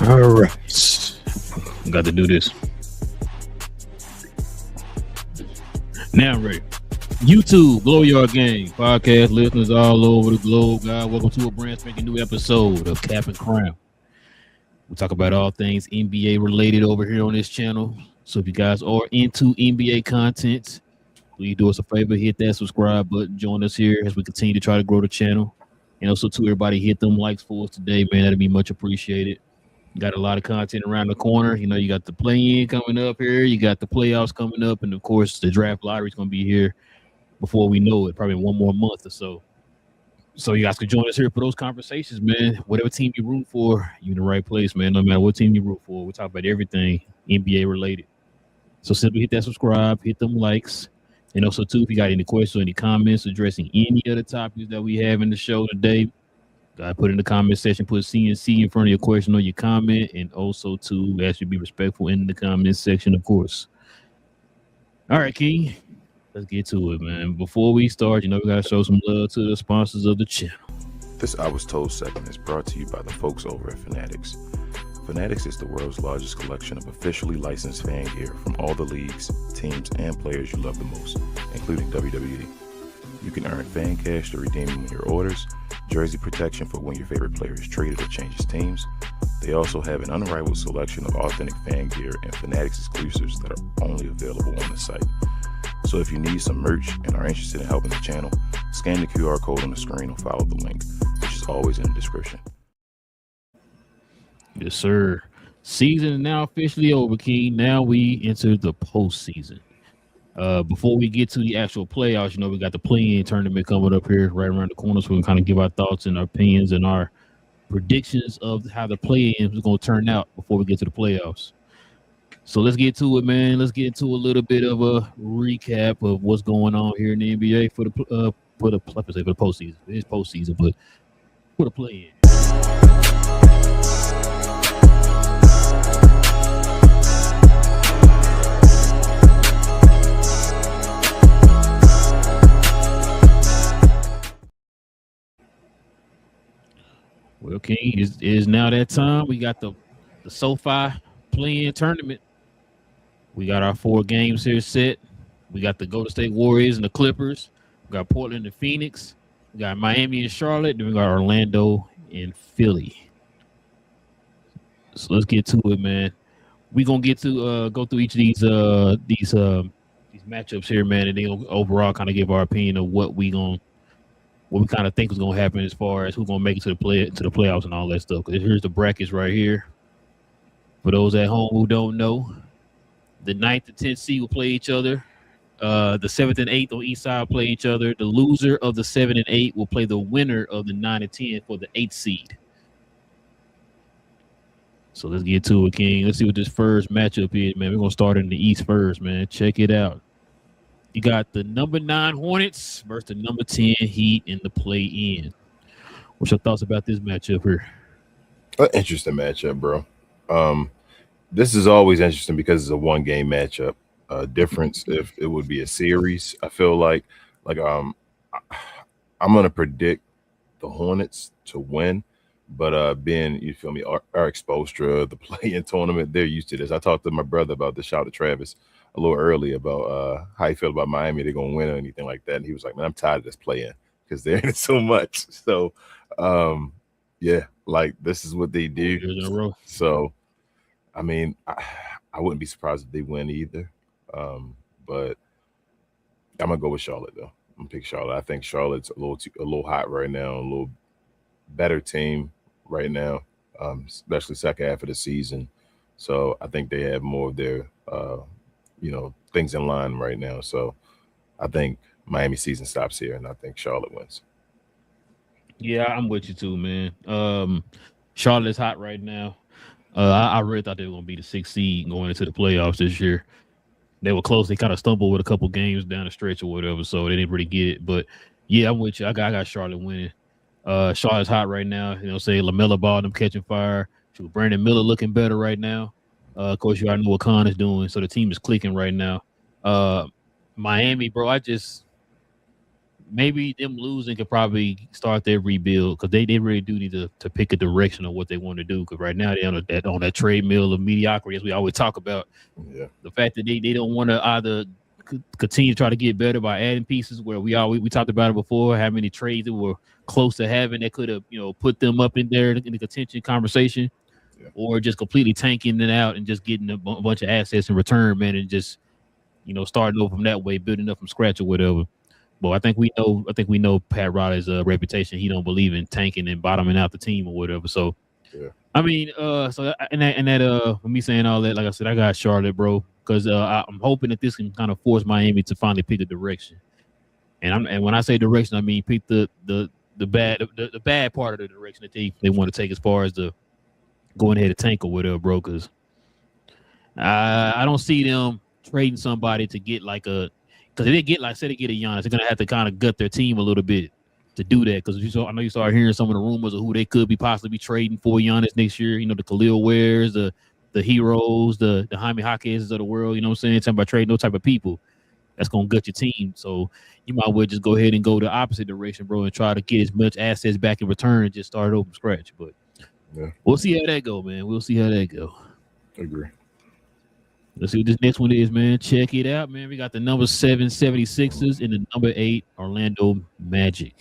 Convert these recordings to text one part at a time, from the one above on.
All right. Got to do this. Now I'm ready. YouTube, Glow Yard Gang, podcast listeners all over the globe. Guys, welcome to a brand spanking new episode of Cap and Crown. We talk about all things NBA related over here on this channel. So if you guys are into NBA content, please do us a favor, hit that subscribe button, join us here as we continue to try to grow the channel. And also to everybody, hit them likes for us today, man. That'd be much appreciated. Got a lot of content around the corner. You know, you got the play-in coming up here. You got the playoffs coming up. And, of course, the draft lottery is going to be here before we know it, probably in one more month or so. So you guys can join us here for those conversations, man. Whatever team you root for, you're in the right place, man. No matter what team you root for, we talk about everything NBA related. So simply hit that subscribe, hit them likes. And also, too, if you got any questions or any comments addressing any of the topics that we have in the show today, put in the comment section, put CNC in front of your question or your comment. And also, too, ask you to be respectful in the comment section, of course. All right, King. Let's get to it, man. Before we start, you know, we got to show some love to the sponsors of the channel. This I Was Told segment is brought to you by the folks over at Fanatics. Fanatics is the world's largest collection of officially licensed fan gear from all the leagues, teams, and players you love the most, including WWE. You can earn fan cash to redeem when your orders, jersey protection for when your favorite player is traded or changes teams. They also have an unrivaled selection of authentic fan gear and Fanatics exclusives that are only available on the site. So if you need some merch and are interested in helping the channel, scan the QR code on the screen or follow the link, which is always in the description. Yes, sir. Season is now officially over, King. Now we enter the postseason. Before we get to the actual playoffs, you know, we got the play-in tournament coming up here right around the corner, so we can kind of give our thoughts and our opinions and our predictions of how the play-in is going to turn out before we get to the playoffs. So let's get to it, man. Let's get into a little bit of a recap of what's going on here in the NBA for the postseason. It is postseason, but for the play-in. Well, King, it is now that time. We got the SoFi play-in tournament. We got our 4 games here set. We got the Golden State Warriors and the Clippers. We got Portland and Phoenix. We got Miami and Charlotte. Then we got Orlando and Philly. So let's get to it, man. We're gonna get to go through each of these matchups here, man, and then overall kind of give our opinion of what we kind of think is gonna happen as far as who's gonna make it to the playoffs and all that stuff. Because here's the brackets right here. For those at home who don't know, the 9th and 10th seed will play each other. The 7th and 8th on each side play each other. The loser of the 7 and 8 will play the winner of the 9 and 10 for the 8th seed. So let's get to it, King. Let's see what this first matchup is, man. We're going to start in the East first, man. Check it out. You got the number 9 Hornets versus the number 10 Heat in the play-in. What's your thoughts about this matchup here? An interesting matchup, bro. This is always interesting because it's a one-game matchup. Difference if it would be a series. I feel like I'm gonna predict the Hornets to win, but being, you feel me, our exposure, the play-in tournament, they're used to this. I talked to my brother about this. Shout out to Travis a little early about how he felt about Miami. They're gonna win or anything like that, and he was like, "Man, I'm tired of this play-in because they're in it so much." So, yeah, like this is what they do. So, I mean, I wouldn't be surprised if they win either. But I'm gonna go with Charlotte though. I'm gonna pick Charlotte. I think Charlotte's a little hot right now, a little better team right now, especially second half of the season. So I think they have more of their things in line right now. So I think Miami season stops here, and I think Charlotte wins. Yeah, I'm with you too, man. Charlotte's hot right now. I really thought they were gonna be the 6th seed going into the playoffs this year. They were close. They kind of stumbled with a couple games down the stretch or whatever, so they didn't really get it. But yeah, I'm with you. I got Charlotte winning. Charlotte's hot right now. You know, say LaMelo Ball, them catching fire. Brandon Miller looking better right now. Of course, you already know what Khan is doing, so the team is clicking right now. Miami, bro, maybe them losing could probably start their rebuild because they really do need to pick a direction of what they want to do. Because right now they're on that treadmill of mediocrity, as we always talk about. Yeah. The fact that they don't want to either continue to try to get better by adding pieces, where we talked about it before, how many trades that were close to having that could have put them up in there in the contention conversation, Yeah. or just completely tanking it out and just getting a bunch of assets in return, man, and just starting over from that way, building up from scratch or whatever. But I think we know Pat Riley's reputation. He don't believe in tanking and bottoming out the team or whatever. So Yeah. I mean, with me saying all that, like I said, I got Charlotte, bro, because I'm hoping that this can kind of force Miami to finally pick a direction. And when I say direction, I mean pick the bad part of the direction that they want to take as far as the going ahead and tank or whatever, bro. Because I don't see them trading somebody to get like a. Because if they get, like, say they get a Giannis, they're gonna have to kind of gut their team a little bit to do that. Because I know you started hearing some of the rumors of who they could be possibly trading for Giannis next year. The Khalil Wares, the Heroes, the Jaime Jaquez's of the world. You know what I'm saying? Talking about trading those type of people. That's gonna gut your team. So you might well just go ahead and go the opposite direction, bro, and try to get as much assets back in return and just start over from scratch. But Yeah. we'll see how that go, man. We'll see how that go. Agree. Let's see what this next one is, man. Check it out, man. We got the number 7 76ers and the number 8 Orlando Magic.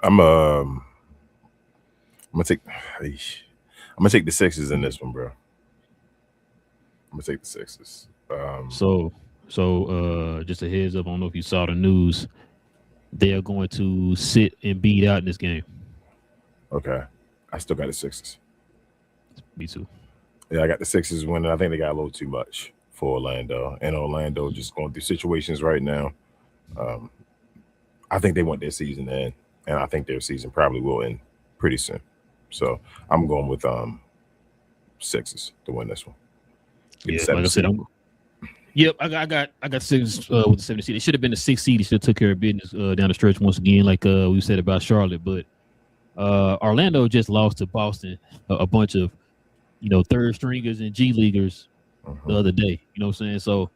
I'm gonna take the Sixers in this one, bro. I'm gonna take the Sixers. So just a heads up, I don't know if you saw the news. They are going to sit and beat out in this game. Okay. I still got the Sixers. Me too. Yeah, I got the Sixers winning. I think they got a little too much for Orlando. And Orlando just going through situations right now. I think they want their season to end. And I think their season probably will end pretty soon. So I'm going with Sixers to win this one. Yeah, like I said, I got Sixers with the 7 seed. It should have been the 6 seed. They should have took care of business down the stretch once again, like we said about Charlotte. But Orlando just lost to Boston a bunch of third stringers and G leaguers the other day. You know what I'm saying? So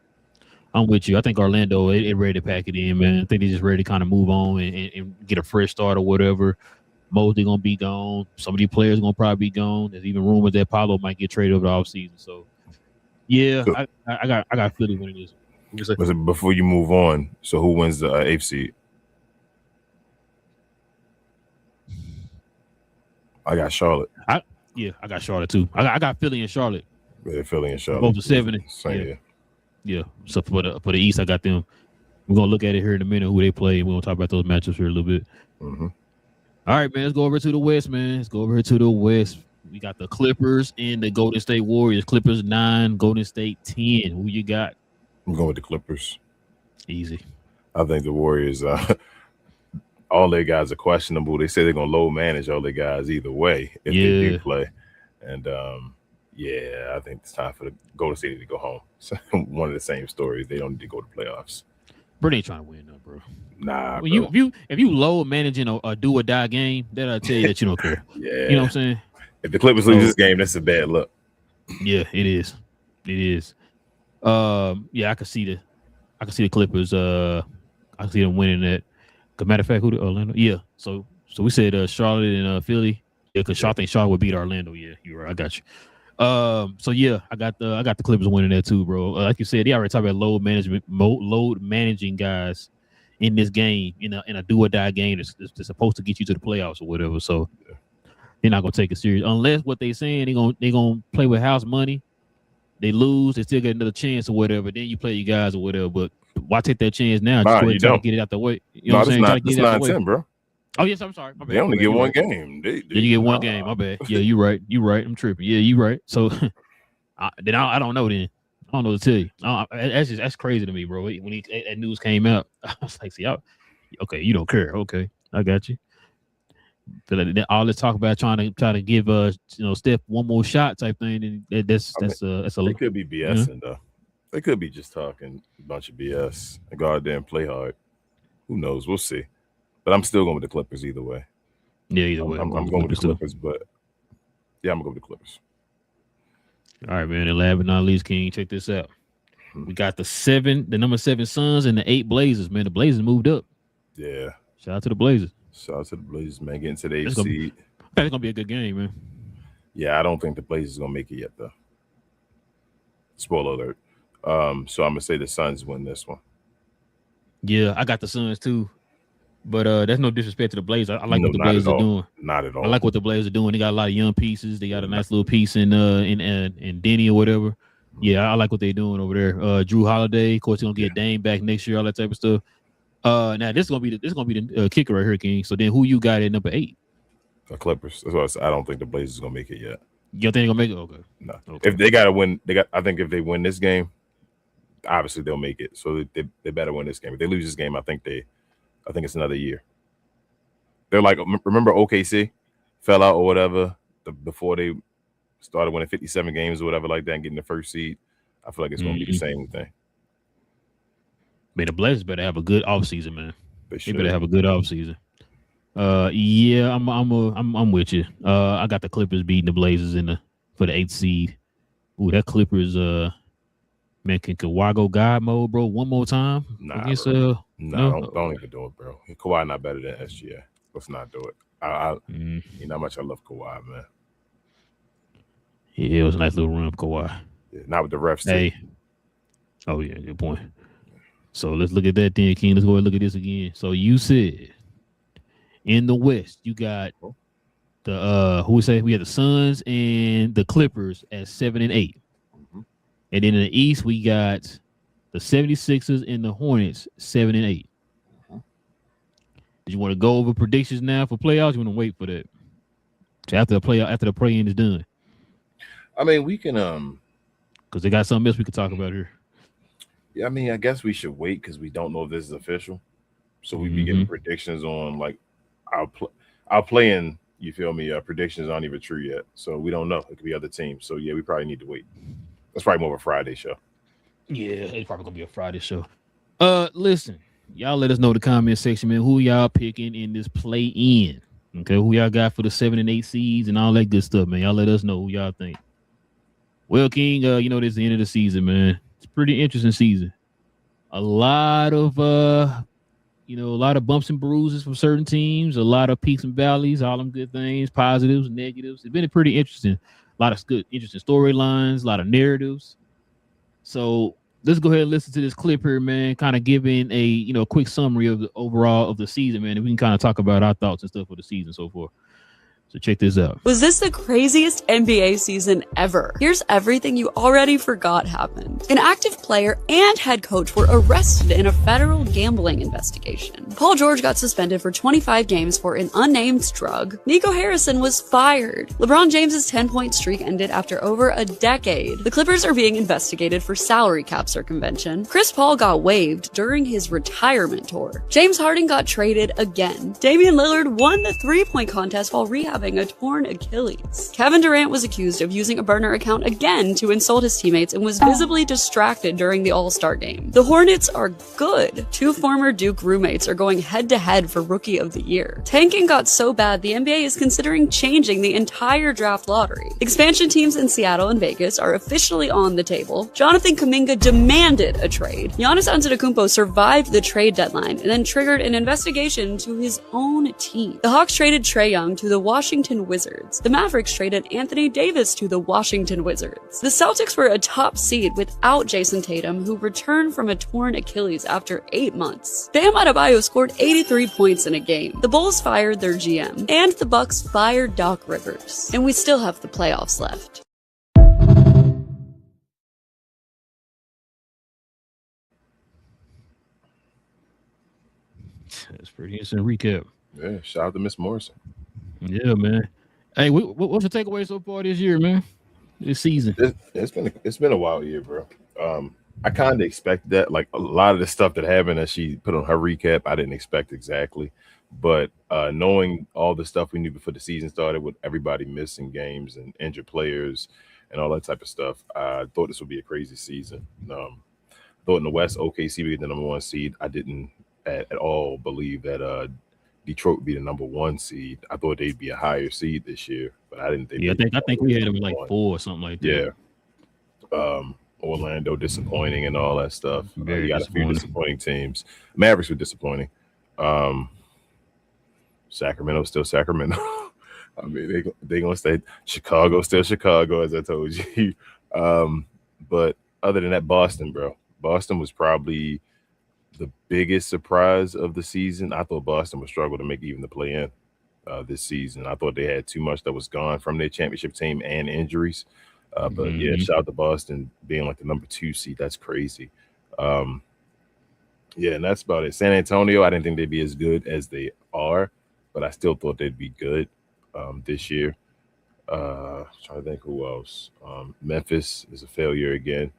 I'm with you. I think Orlando they ready to pack it in, man. I think they just ready to kind of move on and get a fresh start or whatever. Mosley gonna be gone. Some of these players gonna probably be gone. There's even rumors that Paolo might get traded over the offseason. So yeah, So- I got Philly winning this. Listen, before you move on, so who wins the 8th seed? I got Charlotte. I got Charlotte too. I got Philly and Charlotte. Yeah, Philly and Charlotte. Both the 7. Same here. Yeah. So for the East, I got them. We're gonna look at it here in a minute who they play, and we're gonna talk about those matchups here a little bit. Mm-hmm. All right, man. Let's go over to the West, man. Let's go over here to the West. We got the Clippers and the Golden State Warriors. Clippers 9, Golden State 10. Who you got? I'm going with the Clippers. Easy. I think the Warriors, all their guys are questionable. They say they're going to low manage all their guys either way if they do play. And, I think it's time for the Golden State to go home. So one of the same stories. They don't need to go to playoffs. Bro, they ain't trying to win, though, bro. Nah, Well, bro. if you low managing a do or die game, that'll tell you that you don't care. Yeah. You know what I'm saying? If the Clippers lose this game, that's a bad look. Yeah, it is. It is. I can see the Clippers. I can see them winning that. As a matter of fact, who the Orlando? Yeah. So we said Charlotte and Philly. Yeah, because I think Charlotte would beat Orlando. Yeah, you're right. I got you. I got the Clippers winning that too, bro. Like you said, they already talked about load managing guys in this game, in a do or die game that's supposed to get you to the playoffs or whatever. So they're not gonna take it serious unless what they saying they gonna play with house money. They lose, they still get another chance or whatever. Then you play you guys or whatever. But why take that chance now? Just go ahead and try to get it out the way. You know what I'm saying? It's 9-10, bro. Oh yes, I'm sorry. My bad. They only get one game. You get one game. My bad. Yeah, you right. I'm tripping. Yeah, you right. So I don't know then. I don't know to tell you. That's crazy to me, bro. When that news came out, I was like, see, okay, you don't care. Okay, I got you. All this talk about trying to give Steph one more shot type thing, and that's a. They could be BSing though. They could be just talking a bunch of BS and go out there and play hard. Who knows? We'll see. But I'm still going with the Clippers either way. Yeah, either way. I'm going with the Clippers, but yeah, I'm going to go with the Clippers. All right, man. And last but not least, King, check this out. We got the number 7 Suns, and the 8 Blazers. Man, the Blazers moved up. Yeah. Shout out to the Blazers. Shout out to the Blazers, man. Getting to the It's eighth gonna be, seed. I think it's gonna be a good game, man. Yeah, I don't think the Blazers gonna make it yet, though. Spoiler alert. So I'm gonna say the Suns win this one. Yeah, I got the Suns too. But that's no disrespect to the Blazers. I like No, what the not at Blazers are all. doing. Not at all. I like what the Blazers are doing. They got a lot of young pieces. They got a nice little piece in Denny or whatever. Yeah, I like what they're doing over there. Drew Holiday, of course, he's gonna get Dame back next year, all that type of stuff. Now this is gonna be the kicker right here, King. So then who you got at number 8? The Clippers. That's what I said. I don't think the Blazers gonna make it yet. You think they're gonna make it? Okay. No. Okay. If they gotta win, I think if they win this game, obviously they'll make it. So they better win this game. If they lose this game, I think it's another year. They're like, remember OKC fell out or whatever before they started winning 57 games or whatever like that and getting the first seed. I feel like it's going to be the same thing. Man, the Blazers better have a good offseason, man. They better have a good offseason. Yeah, I'm with you. I got the Clippers beating the Blazers for the 8th seed. Ooh, that Clippers man, can Kawhi go God mode, bro, one more time? Nah, against, no, no? don't even do it, bro. Kawhi not better than SGA. Let's not do it. You know how much I love Kawhi, man. Yeah, it was a nice little run for Kawhi. Yeah, not with the refs. Hey. Oh, yeah, good point. So let's look at that then, King. Let's go and look at this again. So you said in the West, you got the who we say we had the Suns and the Clippers at 7 and 8. And then in the East, we got the 76ers and the Hornets 7 and 8. Did you want to go over predictions now for playoffs? You want to wait for that? So after the play-in is done. I mean, we can because they got something else we could talk about here. Yeah, I mean, I guess we should wait because we don't know if this is official. So we be getting predictions on like our playing. You feel me? Predictions aren't even true yet, so we don't know. It could be other teams. So yeah, we probably need to wait. That's probably more of a Friday show. Yeah, it's probably gonna be a Friday show. Listen, y'all let us know in the comment section, man. Who y'all picking in this play-in? Okay, who y'all got for the 7 and 8 seeds and all that good stuff, man. Y'all let us know who y'all think. Well, King, this is the end of the season, man. It's a pretty interesting season. A lot of bumps and bruises from certain teams, a lot of peaks and valleys, all them good things, positives, negatives. It's been pretty interesting. A lot of good, interesting storylines, a lot of narratives. So let's go ahead and listen to this clip here, man. Kind of giving a quick summary of the overall of the season, man. And we can kind of talk about our thoughts and stuff for the season so forth. So check this out. Was this the craziest NBA season ever? Here's everything you already forgot happened. An active player and head coach were arrested in a federal gambling investigation. Paul George got suspended for 25 games for an unnamed drug. Nico Harrison was fired. LeBron James's 10-point streak ended after over a decade. The Clippers are being investigated for salary cap circumvention. Chris Paul got waived during his retirement tour. James Harden got traded again. Damian Lillard won the three-point contest while rehabbing a torn Achilles. Kevin Durant was accused of using a burner account again to insult his teammates and was visibly distracted during the All-Star game. The Hornets are good. Two former Duke roommates are going head-to-head for Rookie of the Year. Tanking got so bad the NBA is considering changing the entire draft lottery. Expansion teams in Seattle and Vegas are officially on the table. Jonathan Kuminga demanded a trade. Giannis Antetokounmpo survived the trade deadline and then triggered an investigation to his own team. The Hawks traded Trae Young to the Washington Wizards. The Mavericks traded Anthony Davis to the Washington Wizards. The Celtics were a top seed without Jason Tatum, who returned from a torn Achilles after 8 months. Bam Adebayo scored 83 points in a game. The Bulls fired their GM, and the Bucks fired Doc Rivers. And we still have the playoffs left. That's pretty instant recap. Yeah, shout out to Miss Morrison. Yeah, man. Hey, what's the takeaway so far this year, man? This season. It's been a wild year, bro. I kind of expected that. Like a lot of the stuff that happened that she put on her recap, I didn't expect exactly. But knowing all the stuff we knew before the season started, with everybody missing games and injured players and all that type of stuff, I thought this would be a crazy season. Thought in the West, OKC would be the number 1 seed. I didn't at all believe that Detroit would be the number 1 seed. I thought they'd be a higher seed this year, but I didn't think. Yeah, I think we had them like 4 or something like that. Yeah. Orlando disappointing and all that stuff. You Very got a few disappointing. disappointing teams. Mavericks were disappointing. Um, Sacramento still Sacramento. I mean, they gonna stay Chicago still Chicago, as I told you. But other than that, Boston, bro, Boston was probably the biggest surprise of the season. I thought Boston would struggle to make even the play in this season. I thought they had too much that was gone from their championship team and injuries. But yeah, Mhm. shout out to Boston being like the number 2 seed. That's crazy. Um, yeah, and that's about it. San Antonio, I didn't think they'd be as good as they are, but I still thought they'd be good this year. Trying to think who else. Memphis is a failure again.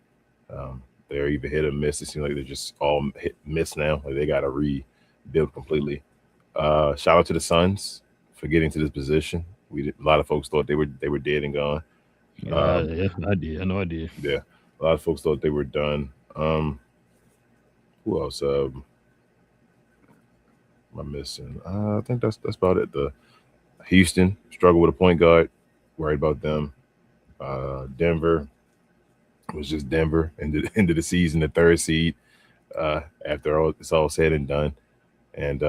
They're either hit or miss. It seems like they're just all hit miss now. Like they got to rebuild completely. Shout out to the Suns for getting to this position. A lot of folks thought they were dead and gone. Yeah, Um, yeah, I did. I know I did. yeah, a lot of folks thought they were done. Who else? Am I missing? I think that's about it. The Houston struggled with a point guard. Worried about them. Denver was just Denver. End of the season, the 3rd seed. After all, it's all said and done, and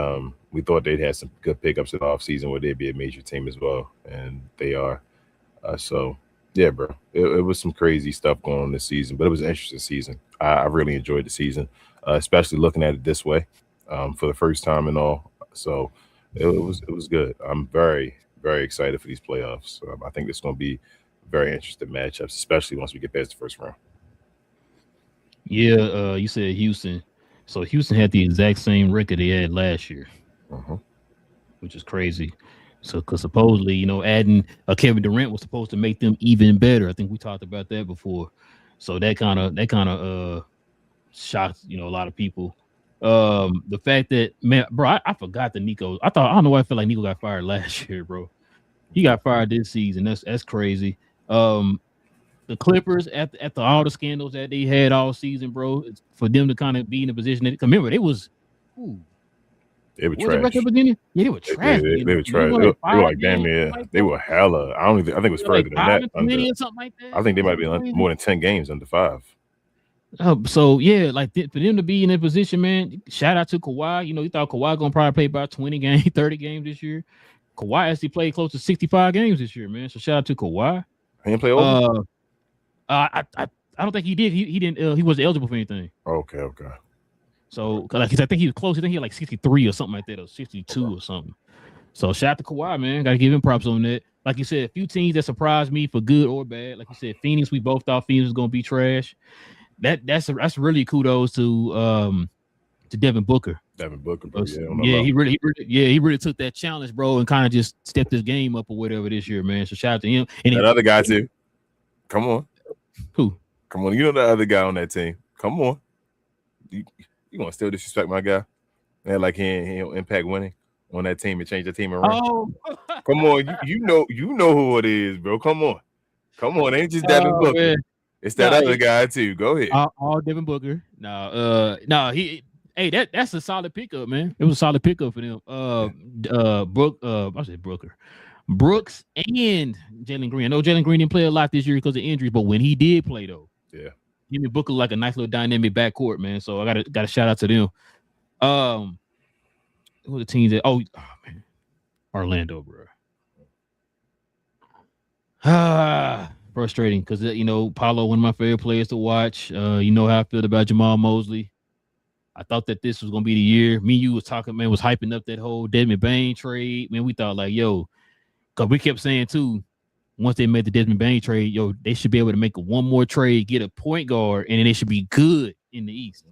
we thought they'd had some good pickups in the offseason where they'd be a major team as well, and they are. So yeah, bro, it was some crazy stuff going on this season, but it was an interesting season. I really enjoyed the season, especially looking at it this way for the first time and all. So it was good. I'm very excited for these playoffs. I think it's going to be very interesting matchups, especially once we get past the first round. Yeah, you said Houston. So Houston had the exact same record they had last year, Uh-huh. which is crazy. So, because supposedly, adding a Kevin Durant was supposed to make them even better. I think we talked about that before. So that kind of shocked a lot of people. The fact that, man, bro, I forgot that Nico. I don't know why I feel like Nico got fired last year, bro. He got fired this season. That's crazy. The Clippers after all the scandals that they had all season, bro, for them to kind of be in a position that, remember, they was ooh, They were what was the record trash. beginning? Yeah, they were They, they, trash. they, they were They trash. won like They were five like damn games, near. something like They that. were hella. I don't even. I think it was They were like further than five that. and Under. 20 or something like I that. think they might Something be crazy. more than 10 games under 5. So yeah, like for them to be in that position, man. Shout out to Kawhi. You thought Kawhi gonna probably play about 20 games, 30 games this year. Kawhi actually played close to 65 games this year, man. So shout out to Kawhi. He didn't play over. Uh, I don't think he did. He didn't. He wasn't eligible for anything. Okay. Okay. So, I think he was close. I think he had like 63 or something like that, or 62 Okay. or something. So, shout out to Kawhi, man. Got to give him props on that. Like you said, a few teams that surprised me for good or bad. Like you said, Phoenix. We both thought Phoenix was gonna be trash. That's really kudos to Devin Booker. Devin Booker, bro. Yeah, on the Yeah, low. he really took that challenge, bro, and kind of just stepped his game up or whatever this year, man. So shout out to him. And That other guy too. Come on. who? Come on. You know the other guy on that team. Come on. You gonna still disrespect my guy? Man, like he'll impact winning on that team and change the team around. Oh, Come on. You know who it is, bro. Come on. Come on. Ain't just Devin Booker. man. It's that Nah, other guy too. Go ahead. All Devin Booker. No, he. Hey, that's a solid pickup, man. It was a solid pickup for them. I said Brooker, Brooks, and Jalen Green. I know Jalen Green didn't play a lot this year because of injuries, but when he did play, though, Yeah. him and Booker like a nice little dynamic backcourt, man. So I got to shout out to them. Who are the teams that? Oh man, Orlando, bro. Frustrating because Paolo, one of my favorite players to watch. You know how I feel about Jamal Mosley. I thought that this was gonna be the year. Me and you was talking, man, was hyping up that whole Desmond Bain trade. Man, we thought like, yo, because we kept saying too, once they made the Desmond Bain trade, yo, they should be able to make one more trade, get a point guard, and then they should be good in the East.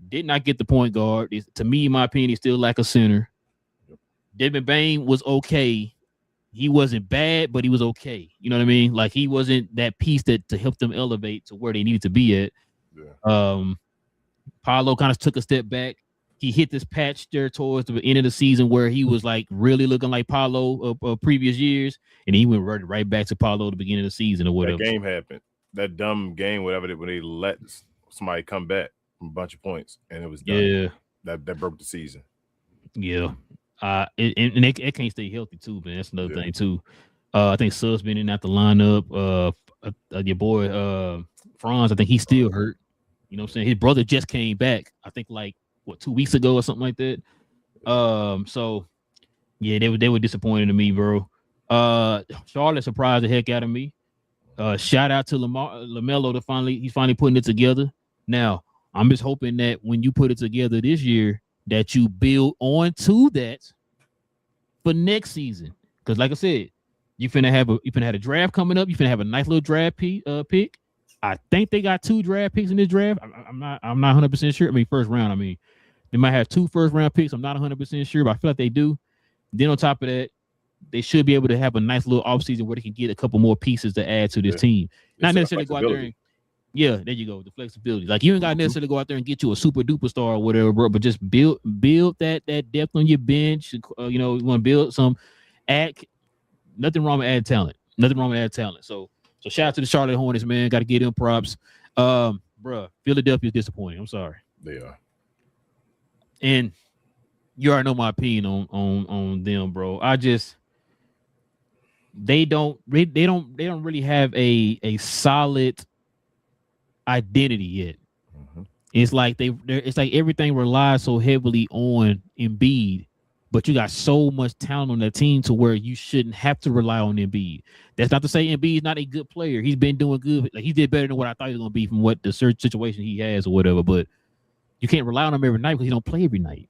Did not get the point guard. To me, in my opinion, still lack a center. Desmond Bain was okay. He wasn't bad, but he was okay. You know what I mean? Like he wasn't that piece that to help them elevate to where they needed to be at. Yeah. Paolo kind of took a step back. He hit this patch there towards the end of the season where he was like really looking like Paolo of previous years, and he went right back to Paolo at the beginning of the season or whatever. That game happened. That dumb game, whatever, when they let somebody come back from a bunch of points, and it was done. Yeah, that broke the season. yeah. And they can't stay healthy too, man. That's another thing too. I think Sub's been in at the lineup. Your boy Franz, I think he's still hurt. You know what I'm saying? His brother just came back. I think like 2 weeks ago or something like that. So yeah, they were disappointed in me, bro. Charlotte surprised the heck out of me. Shout out to LaMelo he's finally putting it together. Now, I'm just hoping that when you put it together this year, that you build on to that for next season. Because like I said, you finna have a draft coming up. You finna have a nice little draft pick. I think they got 2 draft picks in this draft. I'm not 100% sure. I mean, first round. I mean, they might have 2 first round picks. I'm not 100% sure, but I feel like they do. Then on top of that, they should be able to have a nice little offseason where they can get a couple more pieces to add to this team. Not necessarily go out there and there you go, the flexibility. Like you ain't got necessarily go out there and get you a super duper star or whatever, bro. But just build that depth on your bench. You want to build some nothing wrong with add talent. Nothing wrong with add talent. So shout out to the Charlotte Hornets, man. Got to give them props. Bro, Philadelphia's disappointing. I'm sorry. They are. And you already know my opinion on them, bro. They don't really have a solid identity yet. Mm-hmm. It's like it's like everything relies so heavily on Embiid, but you got so much talent on that team to where you shouldn't have to rely on Embiid. That's not to say Embiid is not a good player. He's been doing good. Like he did better than what I thought he was going to be from what the situation he has or whatever. But you can't rely on him every night because he don't play every night.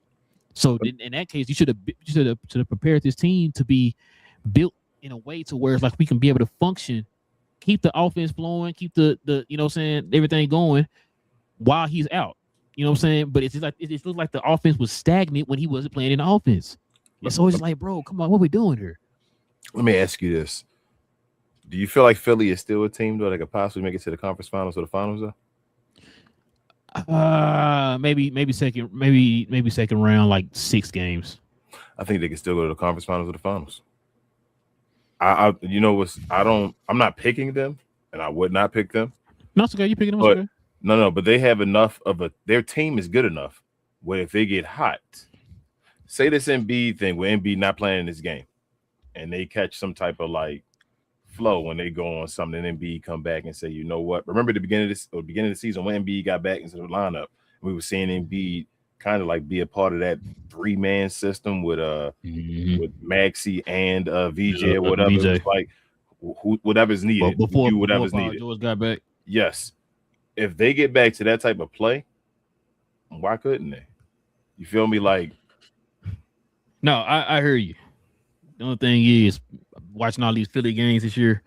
So in that case, you should have prepared this team to be built in a way to where it's like we can be able to function, keep the offense flowing, keep the you know what I'm saying, everything going while he's out. You know what I'm saying? But it's just like it looked like the offense was stagnant when he wasn't playing in the offense. It's always like, bro, come on, what are we doing here? Let me ask you this. Do you feel like Philly is still a team though that could possibly make it to the conference finals or the finals though? Maybe second round, like 6 games. I think they can still go to the conference finals or the finals. I'm not picking them, and I would not pick them. No, it's okay. You picking them? Okay. No, but they have enough of their team is good enough where if they get hot, say this Embiid thing where Embiid not playing in this game, and they catch some type of like flow when they go on something, and Embiid come back and say, you know what? Remember the beginning of the season when Embiid got back into the lineup, we were seeing Embiid kind of like be a part of that 3-man system with with Maxey and VJ or whatever. VJ. It was like whatever's needed. Before whatever's needed. George got back. Yes. If they get back to that type of play, why couldn't they? You feel me? Like, no, I hear you. The only thing is watching all these Philly games this year,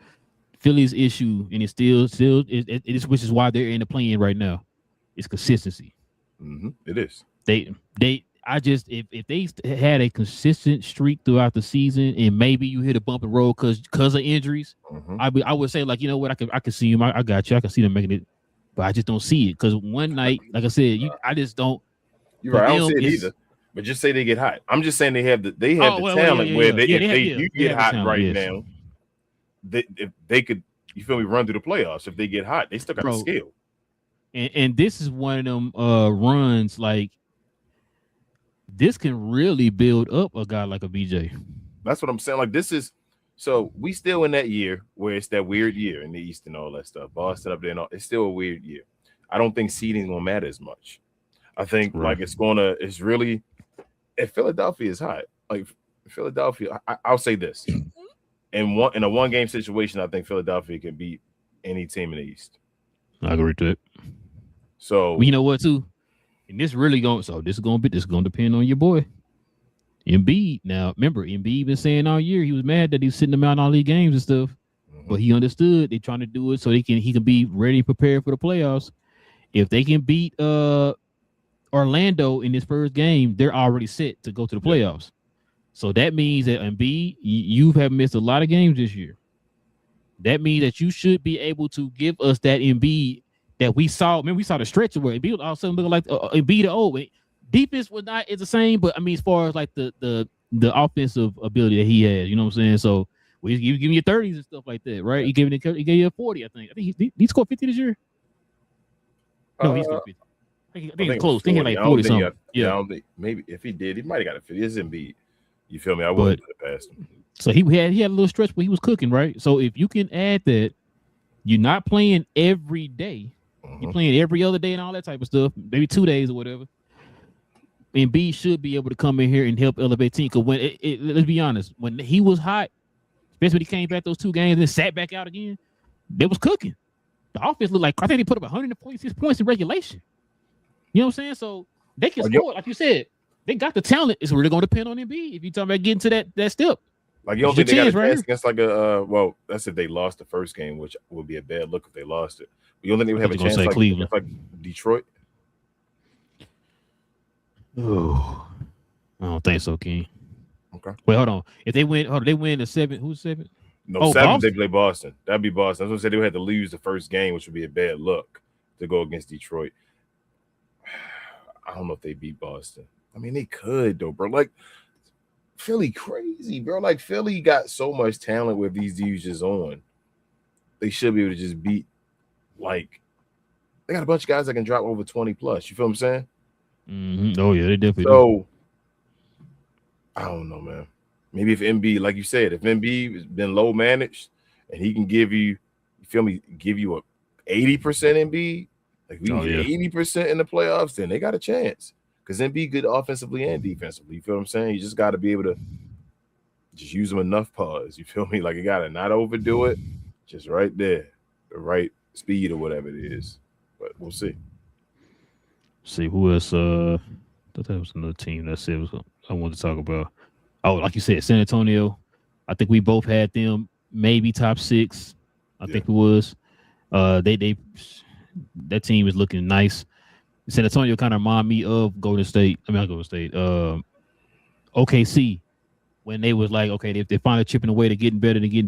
Philly's issue, and it's still it is, which is why they're in the play-in right now. It's consistency. Mm-hmm. It is. If they had a consistent streak throughout the season, and maybe you hit a bump and roll because of injuries, I would say like, you know what, I can see him. I got you. I can see them making it, but I just don't see it because one night, like I said, I just don't. You're right. I don't see it either. But just say they get hot. I'm just saying they have the talent where you get hot now, if they could, you feel me, run through the playoffs. If they get hot, they still got the skill. And this is one of them runs like this can really build up a guy like a BJ. That's what I'm saying. Like this is so we still in that year where it's that weird year in the East and all that stuff. Boston up there and all, it's still a weird year. I don't think seeding gonna matter as much. I think like it's really if Philadelphia is hot, like Philadelphia, I'll say this. In a one game situation, I think Philadelphia can beat any team in the East. I agree to it. So you know what too? And this really this is gonna depend on your boy. Embiid. Now, remember, Embiid been saying all year he was mad that he's sitting them out in all these games and stuff. But he understood they're trying to do it so he can be ready and prepared for the playoffs. If they can beat Orlando in this first game, they're already set to go to the playoffs. So that means that Embiid, you have missed a lot of games this year. That means that you should be able to give us that Embiid that we saw. Remember, we saw the stretch where Embiid all of a sudden looking like Embiid. Defense was not the same, but I mean, as far as like the offensive ability that he has, you know what I'm saying? So you give me your 30s and stuff like that, right? He gave you a 40, I think. I think he scored 50 this year. No, he scored 50. I think it's close. I think he had like 40 something. I don't think maybe if he did, he might have got a 50. It's Embiid. You feel me? I wouldn't put it past him. So he had a little stretch where he was cooking, right? So if you can add that, you're not playing every day. You're playing every other day and all that type of stuff, maybe 2 days or whatever. And B should be able to come in here and help elevate team. Because when let's be honest, when he was hot, especially when he came back those 2 games and sat back out again, they was cooking. The offense looked like I think they put up 146 points in regulation. You know what I'm saying? So they can score, like you said. They got the talent. It's really going to depend on Embiid if you're talking about getting to that step. Like, you don't think they got a chance against like well, that's if they lost the first game, which would be a bad look if they lost it. But you don't think they would have a chance like Detroit? Oh, I don't think so, King. Okay. Wait, hold on. If they win the 7. Who's 7? No, 7. They play Boston. That'd be Boston. I was gonna say they would have to lose the first game, which would be a bad look to go against Detroit. I don't know if they beat Boston. I mean, they could though, bro. Like Philly crazy, bro. Like Philly got so much talent with these dudes just on. They should be able to just beat. Like they got a bunch of guys that can drop over 20 plus. You feel what I'm saying? Mm-hmm. Oh yeah, they definitely. So I don't know, man. Maybe if Embiid, like you said, if Embiid has been low managed and he can give you feel me, give you a 80% Embiid, like we get 80% in the playoffs, then they got a chance. Because Embiid good offensively and defensively. You feel what I'm saying? You just got to be able to just use them enough pause. You feel me? Like you got to not overdo it. Just right there, the right speed or whatever it is. But we'll see. See who else? I thought that was another team that said I wanted to talk about. Oh, like you said, San Antonio. I think we both had them maybe top 6. I think it was. They that team is looking nice. San Antonio kind of remind me of Golden State. I mean, not Golden State. OKC, when they was like, okay, if they're finally chipping away, they're getting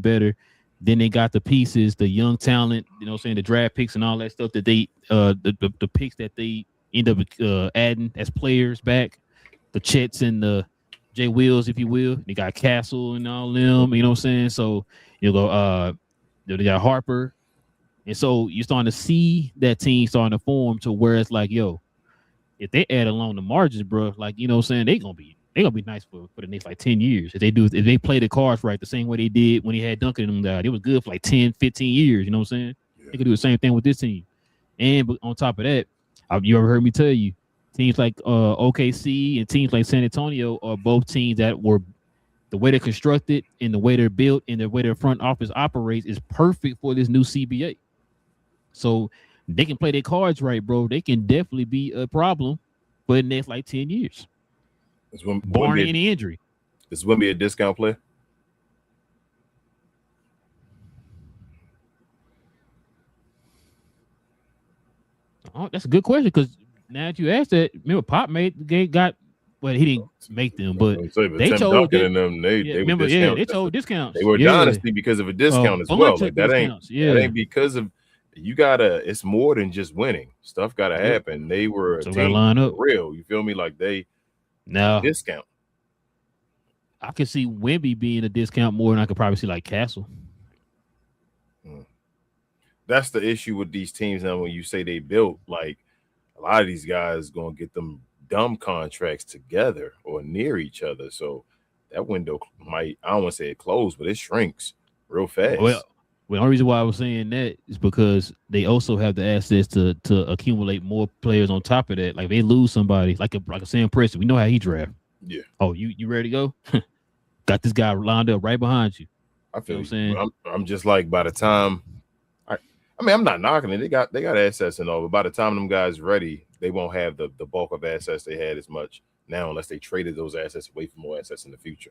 better. Then they got the pieces, the young talent, you know what I'm saying, the draft picks and all that stuff that they, the picks that they end up adding as players back, the Chets and the Jay Wills, if you will. They got Castle and all them, you know what I'm saying? So, you go, they got Harper. And so you're starting to see that team starting to form to where it's like, yo, if they add along the margins, bro, like, you know what I'm saying, they're gonna be nice for the next like 10 years. If they play the cards right, the same way they did when he had Duncan and them guys, it was good for like 10, 15 years, you know what I'm saying? Yeah. They could do the same thing with this team. And on top of that, you ever heard me tell you, teams like OKC and teams like San Antonio are both teams that were the way they're constructed and the way they're built and the way their front office operates is perfect for this new CBA. So they can play their cards right, bro. They can definitely be a problem for the next like 10 years. Barring any injury. This wouldn't be a discount play. Oh, that's a good question because now that you asked that, remember Pop he didn't make them, but they Tim told Duncan and them, they told discounts. They were dynasty because of a discount as well. Like that ain't because of it's more than just winning. Stuff gotta happen. They were a team line up real. You feel me? Like they discount. I could see Wemby being a discount more than I could probably see like Castle. That's the issue with these teams now. When you say they built, like a lot of these guys gonna get them dumb contracts together or near each other. So that window might, I don't want to say it closed, but it shrinks real fast. Well, the only reason why I was saying that is because they also have the assets to accumulate more players on top of that. Like they lose somebody like a Sam Preston. We know how he draft. Yeah. Oh, you ready to go? Got this guy lined up right behind you. I feel what I'm saying. I'm just like by the time I mean, I'm not knocking it. They got assets and all, but by the time them guys ready, they won't have the bulk of assets they had as much now unless they traded those assets away for more assets in the future.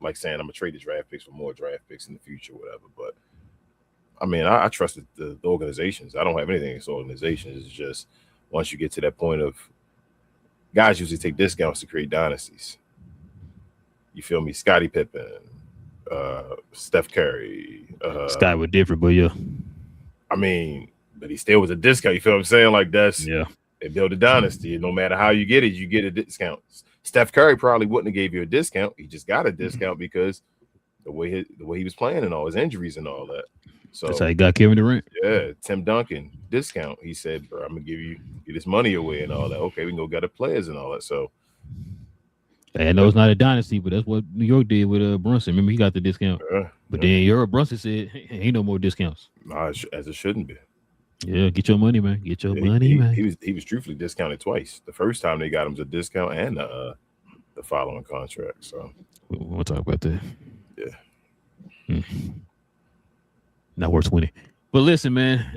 Like saying I'm gonna trade the draft picks for more draft picks in the future, whatever. But I mean, I trust the organizations. I don't have anything against organizations. It's just once you get to that point of guys usually take discounts to create dynasties. You feel me? Scottie Pippen, Steph Curry. Scott was different, but yeah. I mean, but he still was a discount. You feel what I'm saying? Like they build a dynasty. No matter how you get it, you get a discount. Steph Curry probably wouldn't have gave you a discount. He just got a discount because the way he was playing and all his injuries and all that. So that's how he got Kevin Durant. Yeah, Tim Duncan discount. He said, "Bro, I'm gonna get this money away and all that." Okay, we can go get the players and all that. So I know it's not a dynasty, but that's what New York did with Brunson. Remember, he got the discount. But then your Brunson said, ain't no more discounts. Nah, as it shouldn't be. Yeah, get your money, man. Get your money, man. He was truthfully discounted twice. The first time they got him a discount and the following contract. So we won't talk about that. Yeah. Not worth 20. But listen, man.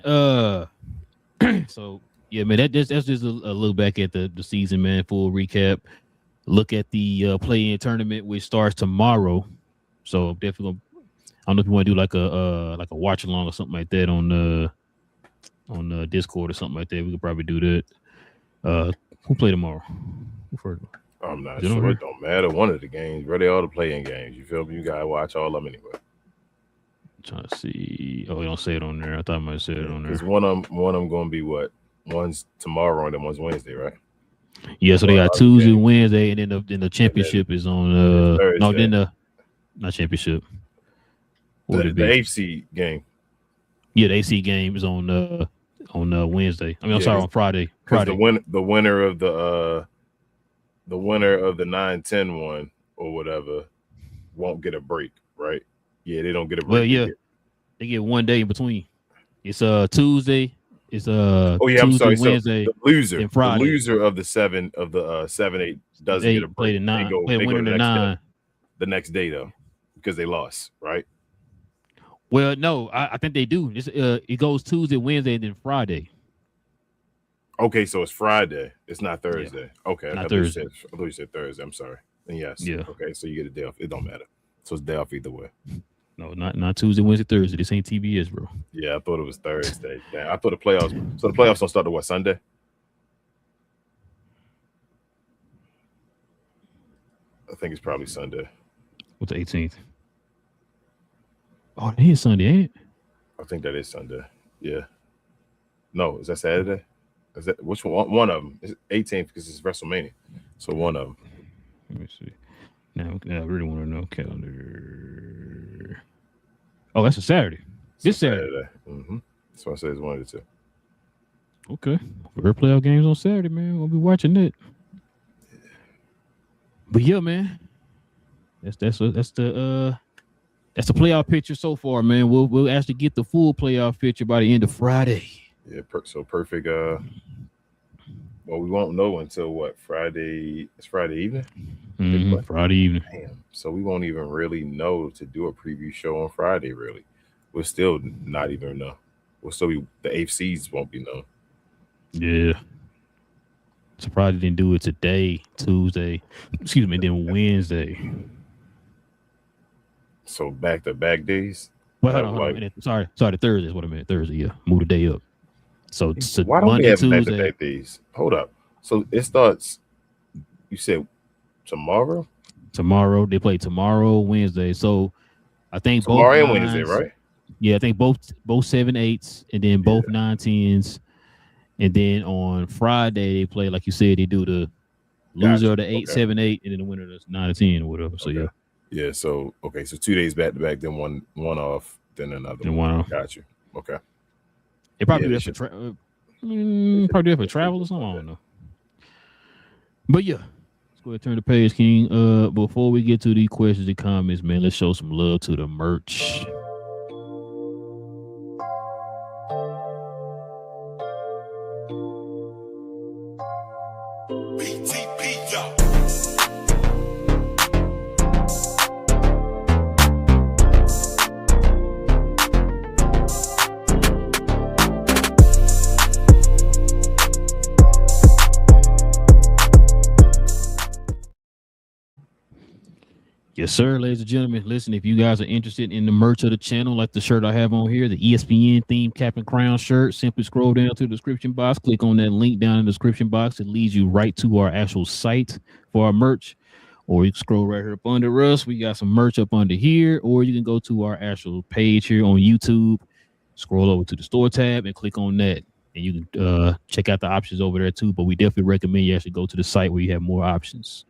So yeah, man, that's just a look back at the season, man. Full recap. Look at the play-in tournament, which starts tomorrow. So definitely, I don't know if you want to do like a watch along or something like that on Discord or something like that. We could probably do that. Who play tomorrow? Who first? I'm not sure. It don't matter. One of the games, really, all the playing games. You feel me? You gotta watch all of them anyway. I'm trying to see. Oh, they don't say it on there. I thought I might have said it on there. Because one of them gonna be what? One's tomorrow and then one's Wednesday, right? Yeah, so they got Tuesday, Wednesday, and then the championship is on not championship. The AFC game. Yeah, the AC game is on Wednesday. I mean, I'm sorry, on Friday. The winner of the 9-10 one or whatever won't get a break, right? Yeah, they don't get a break. Well, yeah, they get 1 day in between. It's Tuesday. It's Tuesday, I'm sorry. Wednesday, so the loser, and Friday. The loser of the 7-8 doesn't get a break. Play the 9. They go the 9. The next day though, because they lost, right? Well, no, I think they do. It goes Tuesday, Wednesday, and then Friday. Okay, so it's Friday. It's not Thursday. Yeah. Okay, not Thursday. I thought you said Thursday. I'm sorry. And yes. Yeah. Okay, so you get a day off. It don't matter. So it's day off either way. No, not Tuesday, Wednesday, Thursday. This ain't TBS, bro. Yeah, I thought it was Thursday. Damn, I thought the playoffs. So the playoffs don't start to what, Sunday? I think it's probably Sunday. What's the 18th? Oh, it is Sunday, ain't it? I think that is Sunday. Yeah. No, is that Saturday? Is that which one? One of them is 18th because it's WrestleMania. So one of them. Let me see. Now I really want to know calendar. Oh, that's a Saturday. This Saturday. Mm-hmm. So I said it's one of the two. Okay. We're playoff games on Saturday, man. We'll be watching it. But yeah, man. That's the playoff picture so far, man. We'll actually get the full playoff picture by the end of Friday. Yeah, so perfect. Well, we won't know until what? Friday? It's Friday evening. Mm-hmm. Friday evening. Damn. So we won't even really know to do a preview show on Friday. Really, we'll still not even know. We'll still be the AFCs won't be known. Yeah. Surprised they didn't do it today, Tuesday. Excuse me, then Wednesday. So back-to-back days. Well, hold on. Sorry, Thursday is what I meant. Thursday, yeah. Move the day up. So why don't Monday, we have Tuesday. back-to-back days? Hold up. So it starts. You said tomorrow. Tomorrow they play tomorrow, Wednesday. So I think tomorrow both and Wednesday, right? Yeah, I think both 7-8s and then both 9-10s. And then on Friday they play, like you said, they do the loser of the 8-7-8 and then the winner of the 9-10 or whatever. So yeah. Yeah. So okay. So 2 days back to back, then one off, then another. Then one off. Got you. Okay. They probably do that for travel or something. I don't know. But yeah, let's go ahead and turn the page, King. Before we get to the questions and comments, man, let's show some love to the merch. Yes, sir, ladies and gentlemen. Listen, if you guys are interested in the merch of the channel, like the shirt I have on here, the ESPN themed cap and crown shirt, simply scroll down to the description box, click on that link down in the description box. It leads you right to our actual site for our merch. Or you can scroll right here up under us. We got some merch up under here. Or you can go to our actual page here on YouTube, scroll over to the store tab and click on that. And you can check out the options over there too. But we definitely recommend you actually go to the site where you have more options.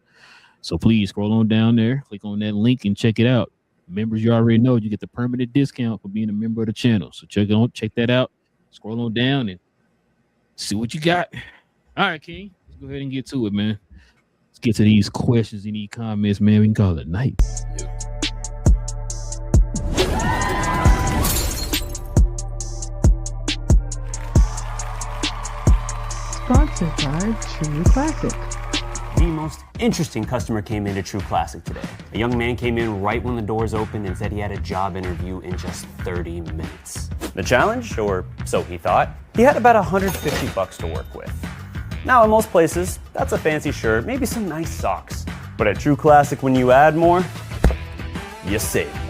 So please scroll on down there, click on that link and check it out. Members, you already know you get the permanent discount for being a member of the channel. So check that out. Scroll on down and see what you got. All right, King, let's go ahead and get to it, man. Let's get to these questions and these comments, man. We can call it night. Sponsored by True Classic. The most interesting customer came into True Classic today. A young man came in right when the doors opened and said he had a job interview in just 30 minutes. The challenge, or so he thought, he had about $150 to work with. Now, in most places, that's a fancy shirt, maybe some nice socks. But at True Classic, when you add more, you save more.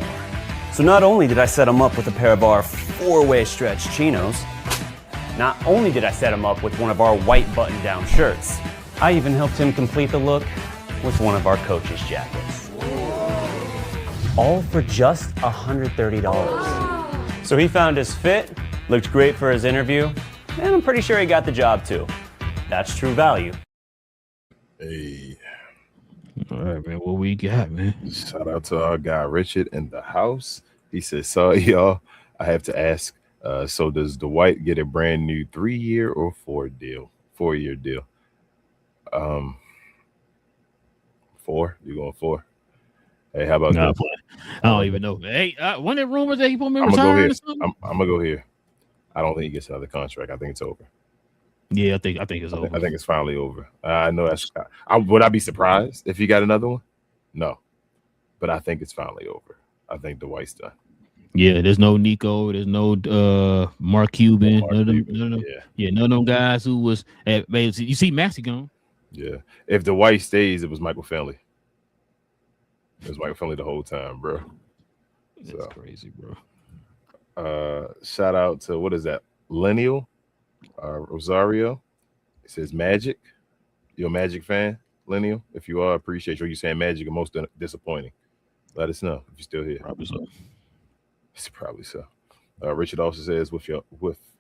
So not only did I set him up with a pair of our 4-way stretch chinos, not only did I set him up with one of our white button-down shirts, I even helped him complete the look with one of our coach's jackets. All for just $130. So he found his fit, looked great for his interview, and I'm pretty sure he got the job too. That's true value. Hey, All right, man. What we got, man? shout out to our guy Richard in the house. He says, "Sorry, y'all. I have to ask. So does Dwight get a brand new 3-year or 4-year deal? 4. You going 4? Hey, how about Nah, that? I don't even know. Hey, one of the rumors that he put me I'm gonna go retiring here. or something. I'm gonna go here. I don't think he gets another contract. I think it's over. Yeah, I think it's over. I think it's finally over. I know that's. Would I be surprised if he got another one? No, but I think it's finally over. I think Dwight's done. Yeah, there's no Nico, there's no Mark Cuban, Mark none of them, Cuban, none of them guys who was at you see Maxi gone. Yeah. If Dwight stays, it was Michael Finley. It was Michael Finley the whole time, bro. That's crazy, bro. Shout out to what is that? Lineal Rosario. It says Magic. You're a Magic fan, Lineal? If you are, appreciate you. You saying Magic are most disappointing. Let us know if you're still here. Probably so. It's probably so. Richard also says with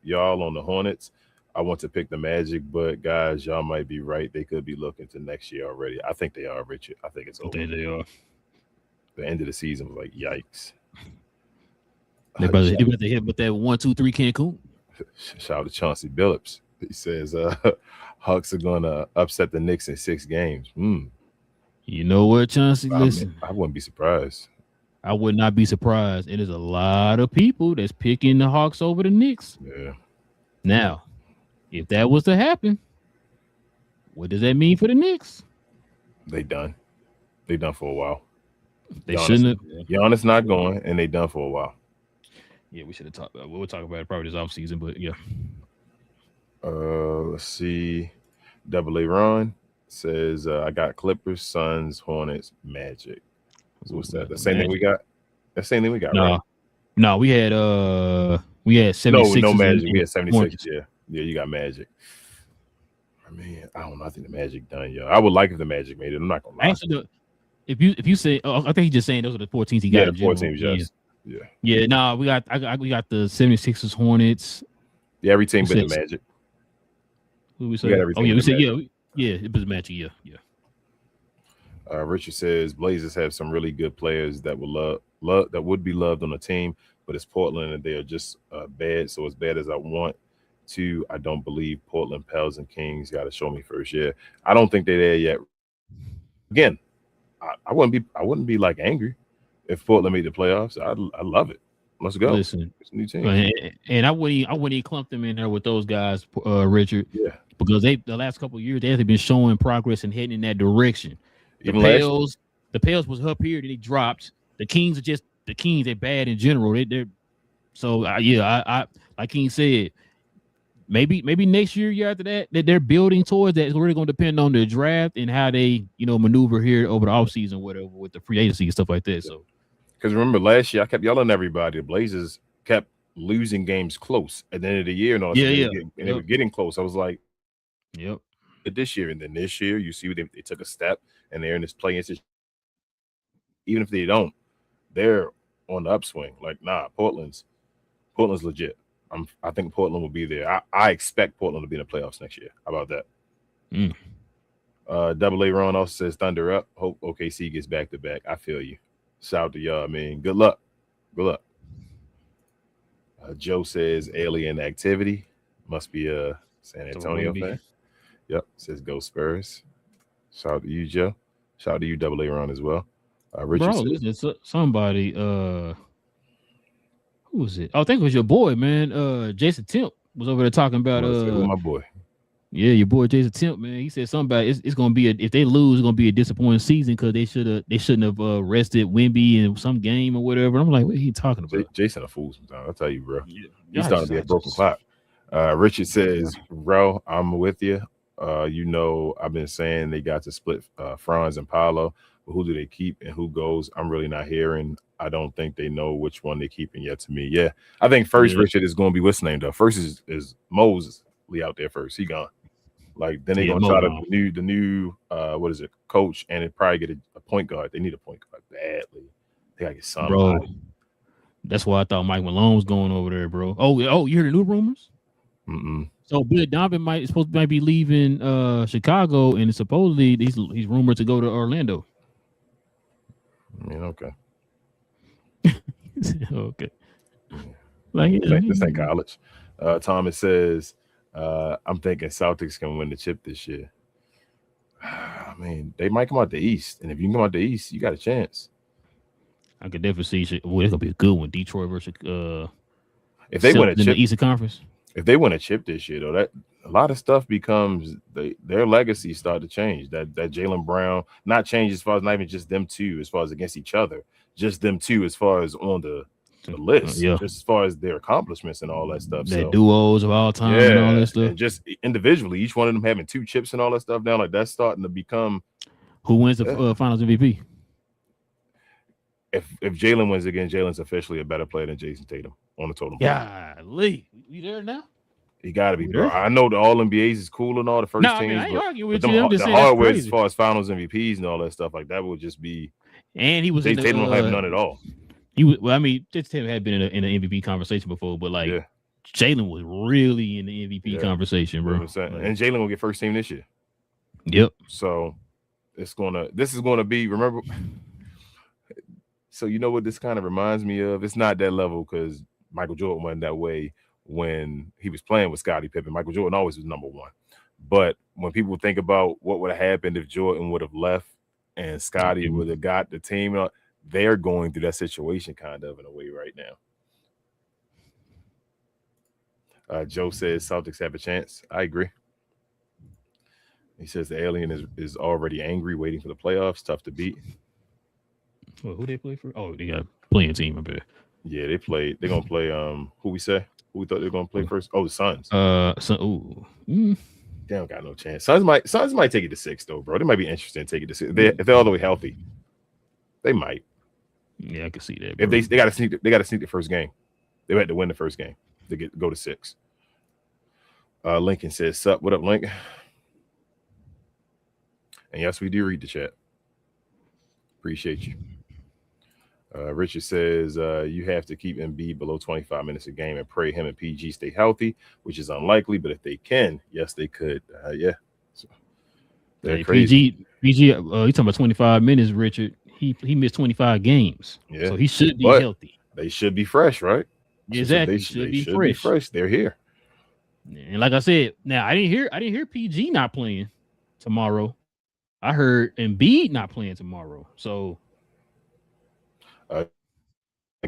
y'all on the Hornets, I want to pick the Magic, but guys, y'all might be right. They could be looking to next year already. I think they are, Richard. I think it's over. I think they are. The end of the season was like, yikes. They about to hit with that 1, 2, 3 Cancun. Shout out to Chauncey Billups. He says Hawks are going to upset the Knicks in 6 games. You know what, Chauncey? Listen, I wouldn't be surprised. I would not be surprised. It is a lot of people that's picking the Hawks over the Knicks. Yeah. Now, if that was to happen, what does that mean for the Knicks? They done. They done for a while. They shouldn't have. Giannis not going, and they done for a while. Yeah, we should have talked about it. We'll talk about it probably this offseason, but yeah. Let's see. Double A Ron says, I got Clippers, Suns, Hornets, Magic. So what's that? The same thing we got? The same thing we got, right? No, we had 76. No Magic. We had 76. Yeah. Yeah, you got Magic. I mean, I don't know. I think the Magic done, yo. I would like if the Magic made it. I'm not gonna lie. Actually, if you say, I think he's just saying those are the 4 teams he got. Yeah, the 4 teams, yes. Yeah. No, we got the 76ers, Hornets. Yeah, every team but the Magic. Who we say? We said it was Magic. Yeah. Richard says Blazers have some really good players that would that would be loved on the team, but it's Portland and they are just bad. So as bad as I want to, I don't believe Portland Pels and Kings got to show me first. Yeah, I don't think they're there yet. Again, I wouldn't be like angry if Portland made the playoffs. I love it. Let's go. Listen, it's a new team. And I wouldn't clump them in there with those guys, Richard. Yeah, because the last couple of years they have been showing progress and heading in that direction. The Pels was up here, then they dropped. The Kings are just the Kings. They're bad in general. They're so I like King said, maybe next year after that they're building towards that. It's really going to depend on the draft and how they maneuver here over the offseason, whatever, with the free agency and stuff like that. So because remember last year I kept yelling at everybody. The Blazers kept losing games close at the end of the year, and all they were getting close. I was like, yep. This year and then this year, you see they took a step and they're in this play-in situation. Even if they don't, they're on the upswing. Like, nah, Portland's legit. I think Portland will be there. I expect Portland to be in the playoffs next year. How about that? Double A Ron also says Thunder up. Hope OKC gets back to back. I feel you. Shout out to y'all. I mean, good luck. Joe says alien activity. Must be a San Antonio fan. Yep, says go Spurs. Shout out to you, Joe. Shout out to you, Double A Ron as well. Richard Bro, says, listen, somebody. Who was it? Oh, I think it was your boy, man. Jason Temp was over there talking about. "Who my boy?" Yeah, your boy Jason Temp, man. He said something about it's gonna be if they lose, it's gonna be a disappointing season because they shouldn't have rested Wemby in some game or whatever. I'm like, what are he talking about? Jason a fool sometimes. I'll tell you, bro. Yeah, He's starting to be a broken clock. Richard says, "Bro, I'm with you. I've been saying they got to split Franz and Paolo, but who do they keep and who goes? I'm really not hearing. I don't think they know which one they're keeping yet. To me, yeah, I think first Richard is going to be what's name though. First is Mosley out there first. He gone. Like then they're gonna try to the new what is it, coach, and it probably get a point guard. They need a point guard badly. They gotta get somebody. Bro, that's why I thought Mike Malone was going over there, bro. Oh, you heard the new rumors? Mm-mm. So Bill Donovan might be leaving Chicago, and supposedly he's rumored to go to Orlando. I mean, okay. Okay. Like this ain't college. Thomas says, I'm thinking Celtics can win the chip this year. I mean, they might come out the East, and if you can come out the East, you got a chance. I could definitely see. Well, it's gonna be a good one. Detroit versus if they win a chip in the Eastern Conference. If they win a chip this year, though, that a lot of stuff becomes their legacy start to change. That Jaylen Brown not change as far as not even just them two, as far as against each other, just them two as far as on the list, just as far as their accomplishments and all that stuff. Their duos of all time and all that stuff. And just individually, each one of them having 2 chips and all that stuff now, like that's starting to become. Who wins the Finals MVP? If Jaylen wins again, Jaylen's officially a better player than Jason Tatum on the total. Yeah, Lee, you there now? He got to be, bro. I know the All NBAs is cool and all the first teams. I ain't arguing with you. I'm just the saying hardware as far as Finals MVPs and all that stuff like that would just be. And he was. Jason Tatum don't have none at all. He was. Well, I mean, Jason Tatum had been in an MVP conversation before, but like Jaylen was really in the MVP conversation, bro. And Jaylen will get first team this year. Yep. So this is gonna be. Remember. So you know what this kind of reminds me of? It's not that level because Michael Jordan went that way when he was playing with Scottie Pippen. Michael Jordan always was number one. But when people think about what would have happened if Jordan would have left and Scottie would have got the team, they're going through that situation kind of in a way right now. Joe says Celtics have a chance. I agree. He says the alien is already angry, waiting for the playoffs. Tough to beat. Well, who they play for? Oh, they got a playing team, I bet. Yeah, they played. They're gonna play. Who we thought they were gonna play first? Oh, the Suns. They don't got no chance. Suns might take it to 6 though, bro. They might be interested in taking it to 6. If they're all the way healthy, they might. Yeah, I can see that. Bro. If they got to sneak, they got to sneak the first game. They had to win the first game to go to 6. Lincoln says, "Sup? What up, Link?" And yes, we do read the chat. Appreciate you. Richard says you have to keep Embiid below 25 minutes a game and pray him and PG stay healthy, which is unlikely, but if they can, yes, they could. Yeah. So, they're crazy. PG, you talking about 25 minutes, Richard? He missed 25 games. Yeah. So he should be healthy. They should be fresh, right? Exactly. So they should be fresh. They're here. And like I said, now I didn't hear PG not playing tomorrow. I heard Embiid not playing tomorrow. So I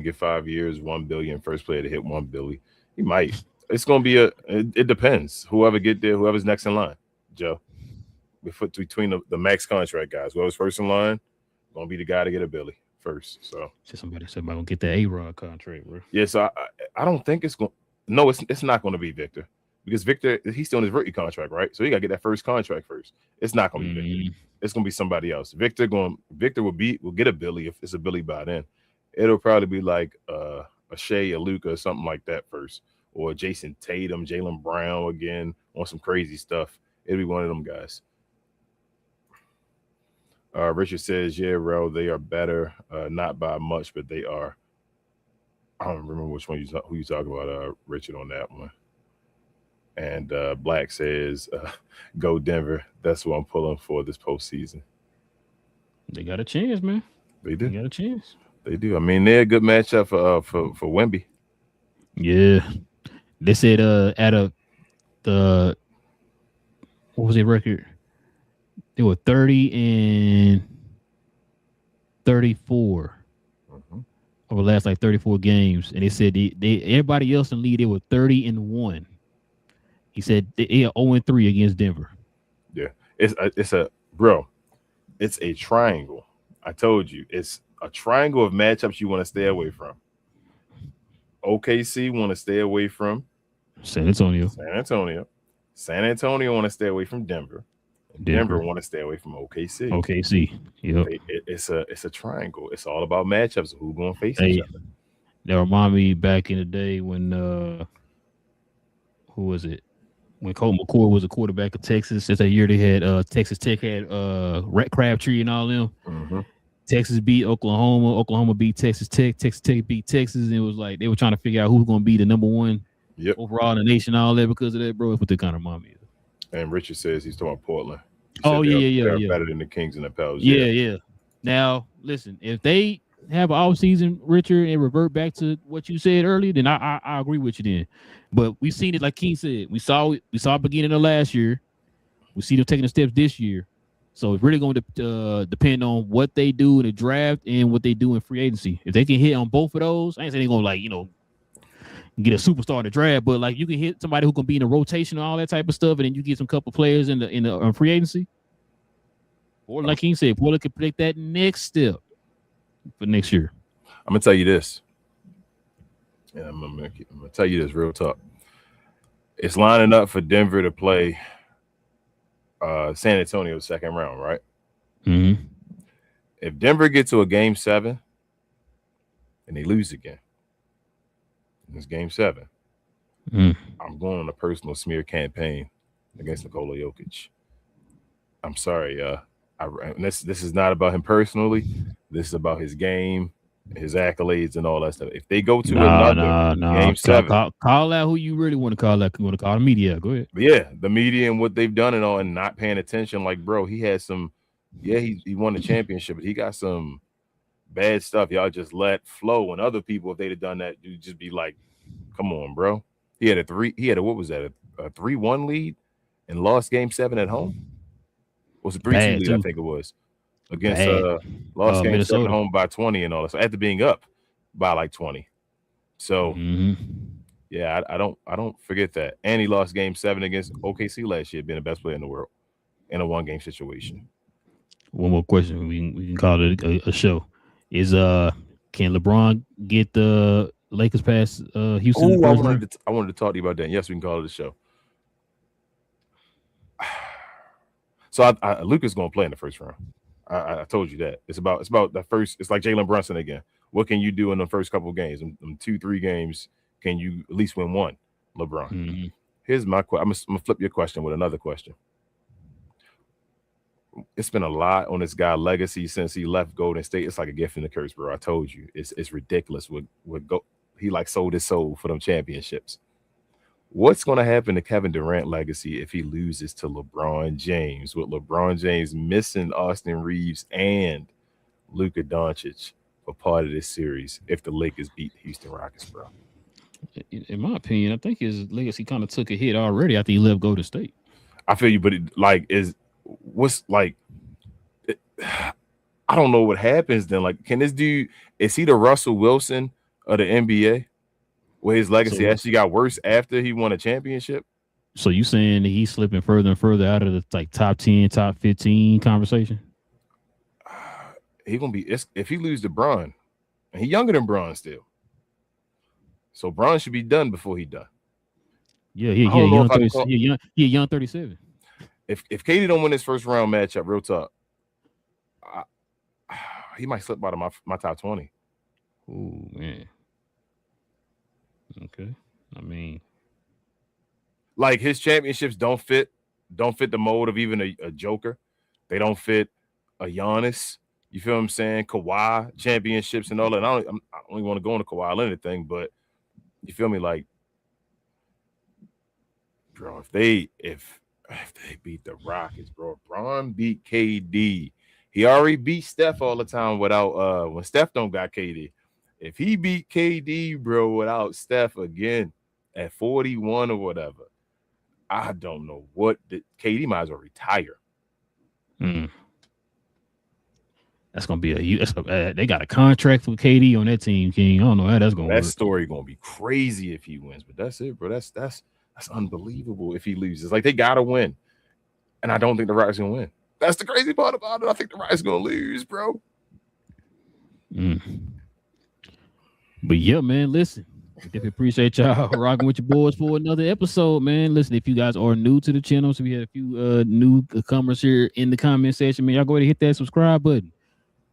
get 5 years, 1 billion, first player to hit 1 billion. He might. It's gonna be it depends. Whoever get there, whoever's next in line, Joe. Between the max contract guys, whoever's first in line, gonna be the guy to get a Billy first. So somebody said I'm gonna get the A-Rod contract, bro. Yeah, so I don't think it's going. No, it's not going to be Victor because Victor he's still on his rookie contract, right? So he got to get that first contract first. It's not going to be Victor. It's going to be somebody else. Victor will get a Billy if it's a Billy by then. It'll probably be like a Shea, a Luka, or something like that first, or Jason Tatum, Jaylen Brown again on some crazy stuff. It'll be one of them guys. Richard says, yeah, Rel, they are better, not by much, but they are. I don't remember which one who you talking about, Richard, on that one. And Black says, go Denver. That's what I'm pulling for this postseason. They got a chance, man. They do. They got a chance. They do. I mean, they're a good matchup for Wemby. Yeah. They said out of the what was their record? They were 30 and 34 over the last like 34 games, and they said they everybody else in the league they were 30 and 1. He said they are 0 and 3 against Denver. Yeah, it's a bro. It's a triangle. I told you, it's a triangle of matchups you want to stay away from. OKC want to stay away from San Antonio. San Antonio want to stay away from Denver. Denver want to stay away from OKC. Yep. It's a triangle. It's all about matchups. Who's going to face each other? That remind me back in the day when who was it? When Colt McCoy was a quarterback of Texas. It's that year they had Texas Tech had Rhett Crabtree and all them. Mm-hmm. Texas beat Oklahoma. Oklahoma beat Texas Tech. Texas Tech beat Texas. And it was like they were trying to figure out who's going to be the number one overall in the nation. All that because of that, bro. That's what they kind of remind me of. And Richard says he's talking about Portland. They're better than the Kings and the Pels. Yeah. Now, listen, if they have an offseason, Richard, and revert back to what you said earlier, then I agree with you then. But we've seen it, like King said, we saw beginning of last year. We see them taking the steps this year. So it's really going to depend on what they do in the draft and what they do in free agency. If they can hit on both of those, I ain't saying they're going to get a superstar in the draft, but like you can hit somebody who can be in the rotation and all that type of stuff, and then you get some couple players in the free agency. Or like King said, Portland can predict that next step for next year. I'm gonna tell you this. And I'm gonna tell you this real talk. It's lining up for Denver to play San Antonio second round, right? Mm-hmm. If Denver gets to a game 7 and they lose again, it's game 7. I'm going on a personal smear campaign against Nikola Jokic. I'm sorry, this is not about him personally. This is about his game, his accolades, and all that stuff. If they go to another game 7, call out who you really want to call out. You want to call the media? Go ahead. Yeah, the media and what they've done and all, and not paying attention. Like, bro, he had some. Yeah, he won the championship, but he got some bad stuff. Y'all just let flow. And other people, if they'd have done that, you'd just be like, "Come on, bro." He had a 3-1 lead and lost game 7 at home. It was a 3-2 lead, I think it was. Against lost game 7 at home by 20 and all that. So after being up by like 20. So yeah, I don't forget that. And he lost game 7 against OKC last year, being the best player in the world in a 1-game situation. One more question. We can call it a show. Is can LeBron get the Lakers past Houston? I wanted to talk to you about that. Yes, we can call it a show. So Luka's going to play in the first round. I told you that. It's about the first. It's like Jalen Brunson again. What can you do in the first couple of games? In 2-3 games, can you at least win one, LeBron? Mm-hmm. Here's my question. I'm gonna flip your question with another question. It's been a lot on this guy's legacy since he left Golden State. It's like a gift and a curse, bro. I told you. It's ridiculous. He like sold his soul for them championships. What's going to happen to Kevin Durant legacy if he loses to LeBron James, with LeBron James missing Austin Reeves and Luka Doncic for part of this series if the Lakers beat the Houston Rockets, bro? In my opinion, I think his legacy kind of took a hit already after he left Golden State. I feel you, but I don't know what happens then. Like, can this dude, is he the Russell Wilson of the NBA? Where his legacy actually got worse after he won a championship? So you saying that he's slipping further and further out of the like top 10, top 15 conversation? He gonna be, if he loses to Bron, and he's younger than Bron still. So Bron should be done before he done. Yeah, young 37. If KD don't win his first round matchup, real talk, he might slip out of my top 20. Oh man. Okay. I mean, like, his championships don't fit the mold of even a Joker. They don't fit a Giannis. You feel what I'm saying? Kawhi championships and all that. I don't even want to go into Kawhi or anything, but you feel me? Like, bro, if they beat the Rockets, bro, Bron beat KD. He already beat Steph all the time without when Steph don't got KD. If he beat KD, bro, without Steph again at 41 or whatever, I don't know what KD might as well retire. Mm. That's gonna be they got a contract with KD on that team, King. I don't know how that's gonna That work. story gonna be crazy if he wins, but that's it, bro. That's unbelievable if he loses. Like they gotta win, and I don't think the Rockets gonna win. That's the crazy part about it. I think the Rockets gonna lose, bro. Mm. But yeah, man, listen. We definitely appreciate y'all rocking with your boys for another episode, man. Listen, if you guys are new to the channel, so we had a few newcomers here in the comment section, man. Y'all go ahead and hit that subscribe button.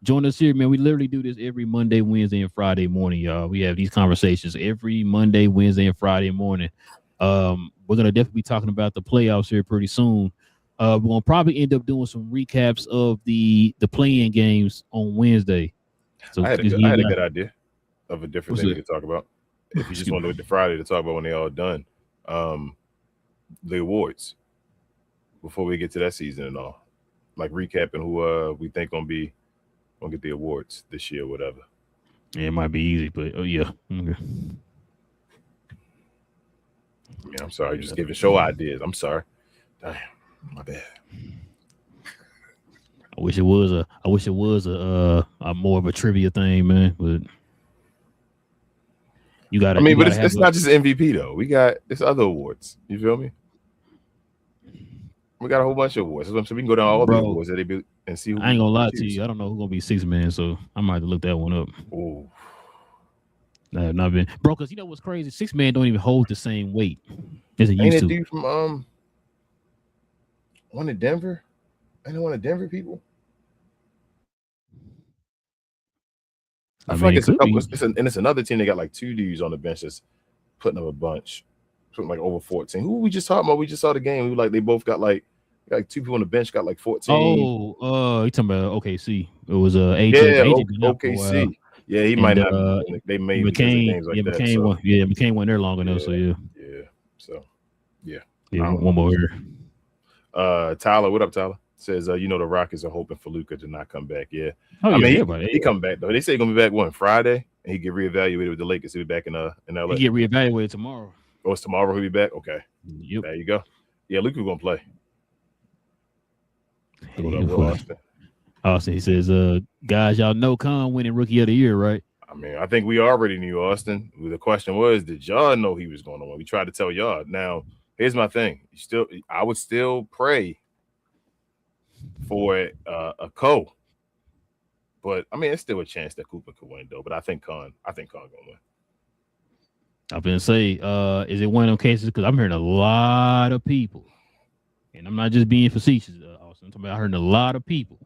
Join us here, man. We literally do this every Monday, Wednesday, and Friday morning, y'all. We have these conversations every Monday, Wednesday, and Friday morning. We're gonna definitely be talking about the playoffs here pretty soon. We're gonna probably end up doing some recaps of the play-in games on Wednesday. So I had a good idea of a different thing we could talk about. If you just want to wait to Friday to talk about when they all done, the awards before we get to that season and all, like recapping who we think gonna get the awards this year, whatever. Yeah, it might be easy, but yeah. Okay. I mean, I'm sorry, just giving show ideas. I'm sorry. Damn, my bad. I wish it was a more of a trivia thing, man. But you got. I mean, but it's not just MVP though. We got other awards. You feel me? We got a whole bunch of awards. So we can go down all the awards that they be and see who. I ain't gonna lie to you. I don't know who's gonna be sixth man, so I might have to look that one up. Oh, I have not been, bro. Because you know what's crazy? Sixth man don't even hold the same weight as it used to. Ain't a dude from one of Denver? Ain't one of Denver people? I feel like it's a couple. It's another team. They got like two dudes on the bench that's putting up a bunch, putting like over 14. Who we just talking about? We just saw the game. We like they both got like two people on the bench got like 14. Oh, you talking about OKC? It was AJ. Yeah, OKC. Yeah, he might not. They may McCain, games like that. McCain went there long enough. So yeah. So yeah. One more here. Tyler, what up, Tyler? Says, the Rockets are hoping for Luka to not come back. Yeah. He come back though. They say he's gonna be back Friday, and he get reevaluated with the Lakers. He'll be back in LA. He get reevaluated tomorrow. Oh, it's tomorrow he'll be back? Okay. Yep. There you go. Yeah, Luka gonna play. Austin, he says, guys, y'all know Khan winning Rookie of the Year, right? I mean, I think we already knew Austin. The question was, did y'all know he was going to win? We tried to tell y'all. Now, here's my thing. I would still pray for a co. But I mean, it's still a chance that Cooper could win, though. But I think Khan gonna win. I've been saying, is it one of those cases? Because I'm hearing a lot of people, and I'm not just being facetious, Austin. I heard a lot of people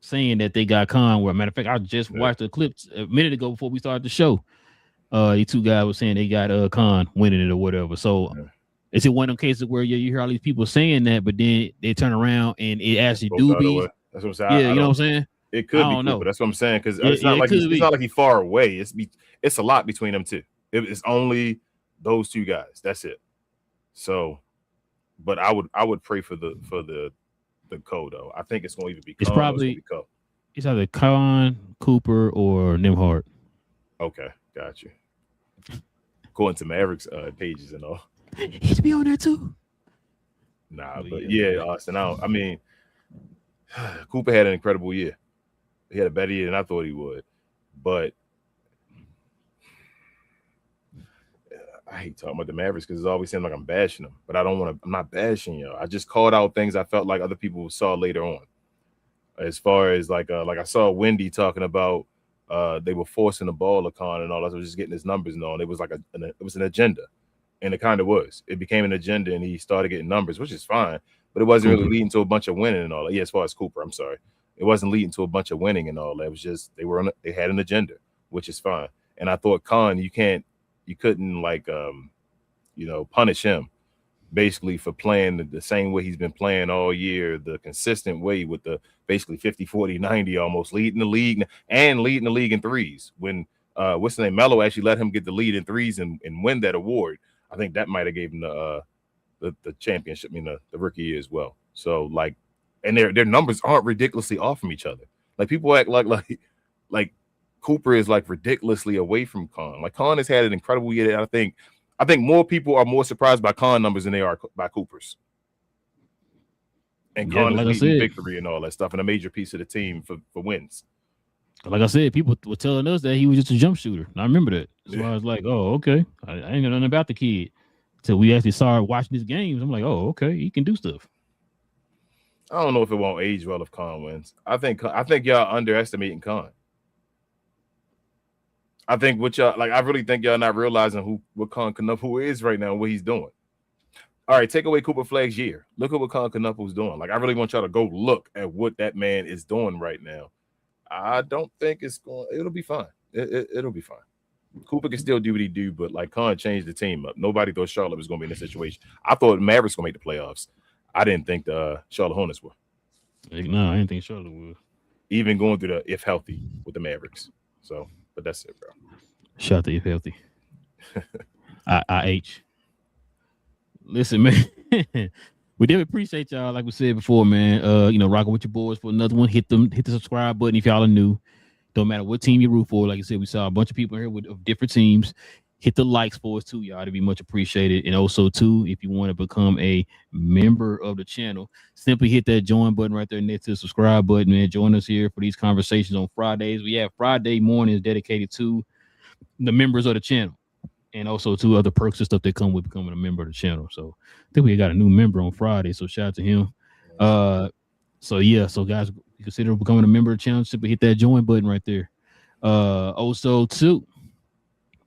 saying that they got Khan. Where, matter of fact, I just watched the clips a minute ago before we started the show. These two guys were saying they got Khan winning it or whatever. So is it one of them cases where you hear all these people saying that, but then they turn around and it actually do be? That's what I'm saying. Yeah, you know what I'm saying? It could be Cooper. That's what I'm saying. Because it's not like he's far away. It's a lot between them two. It's only those two guys. That's it. So, but I would pray for the co though. I think it's going to either be it's probably co. It's either Khan, Cooper, or Nembhard. Okay, got you. Going to Mavericks pages and all. He should be on there too. Nah, but yeah, Austin. I mean, Cooper had an incredible year. He had a better year than I thought he would, but I hate talking about the Mavericks because it always seems like I'm bashing them, but I'm not bashing y'all. I just called out things I felt like other people saw later on. As far as like I saw Wendy talking about they were forcing the ball to Khan and all that. I was just getting his numbers and all. It was like it was an agenda, and it kind of was. It became an agenda, and he started getting numbers, which is fine, but it wasn't really leading to a bunch of winning and all that. Yeah, as far as Cooper, I'm sorry. It wasn't leading to a bunch of winning and all that. It was just they had an agenda, which is fine. And I thought Khan, you couldn't like punish him basically for playing the same way he's been playing all year, the consistent way with the basically 50, 40, 90 almost, leading the league in threes. When what's his name, Melo actually let him get the lead in threes and win that award. I think that might have gave him the championship, the rookie year as well. So like, and their numbers aren't ridiculously off from each other. Like people act like Cooper is like ridiculously away from Khan. Like Khan has had an incredible year. I think more people are more surprised by Khan numbers than they are by Cooper's. And Yeah, Khan is like I leading said, victory and all that stuff, and a major piece of the team for wins. like I said, people were telling us that he was just a jump shooter. And I remember that. So Yeah. I was like, oh, okay. I ain't know nothing about the kid. Till we actually started watching his games. I'm like, oh, okay, he can do stuff. I don't know if it won't age well if Khan wins. I think y'all underestimating Khan. I think what y'all like. I really think y'all not realizing what Khan Knuffle is right now and what he's doing. All right, take away Cooper Flagg's year. Look at what Khan Knuffle's doing. Like, I really want y'all to go look at what that man is doing right now. I don't think it'll be fine. It'll be fine. Cooper can still do what he do, but like Khan changed the team up. Nobody thought Charlotte was going to be in this situation. I thought Mavericks going to make the playoffs. I didn't think the Charlotte Hornets were. No, I didn't think Charlotte would. Even going through the if healthy with the Mavericks. So, but that's it, bro. Shout out to if healthy. IH. Listen, man. We did appreciate y'all, like we said before, man. Rocking with your boys for another one. Hit the subscribe button if y'all are new. Don't matter what team you root for. Like I said, we saw a bunch of people here of different teams. Hit the likes for us too, y'all. To be much appreciated. And also too, if you want to become a member of the channel, simply hit that join button right there next to the subscribe button, man. Join us here for these conversations on Fridays. We have Friday mornings dedicated to the members of the channel, and also two other perks and stuff that come with becoming a member of the channel. So I think we got a new member on Friday. So shout out to him. So guys, consider becoming a member of the channel. Simply hit that join button right there. Also too,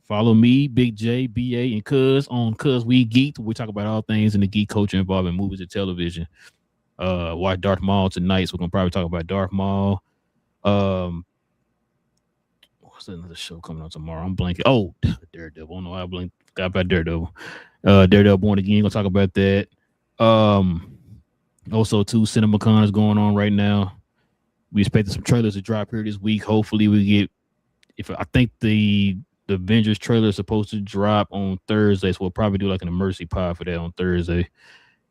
follow me, Big J, BA, and Cuz on Cuz We Geek. We talk about all things in the geek culture involving movies and television. Watch Darth Maul tonight. So we're gonna probably talk about Darth Maul. What's another show coming on tomorrow? I'm blanking. Oh, Daredevil. I don't know why I forgot about Daredevil. Daredevil Born Again. Gonna talk about that. Also, too, CinemaCon is going on right now. We expect some trailers to drop here this week. Hopefully, we get. I think the Avengers trailer is supposed to drop on Thursday, so we'll probably do like an emergency pod for that on Thursday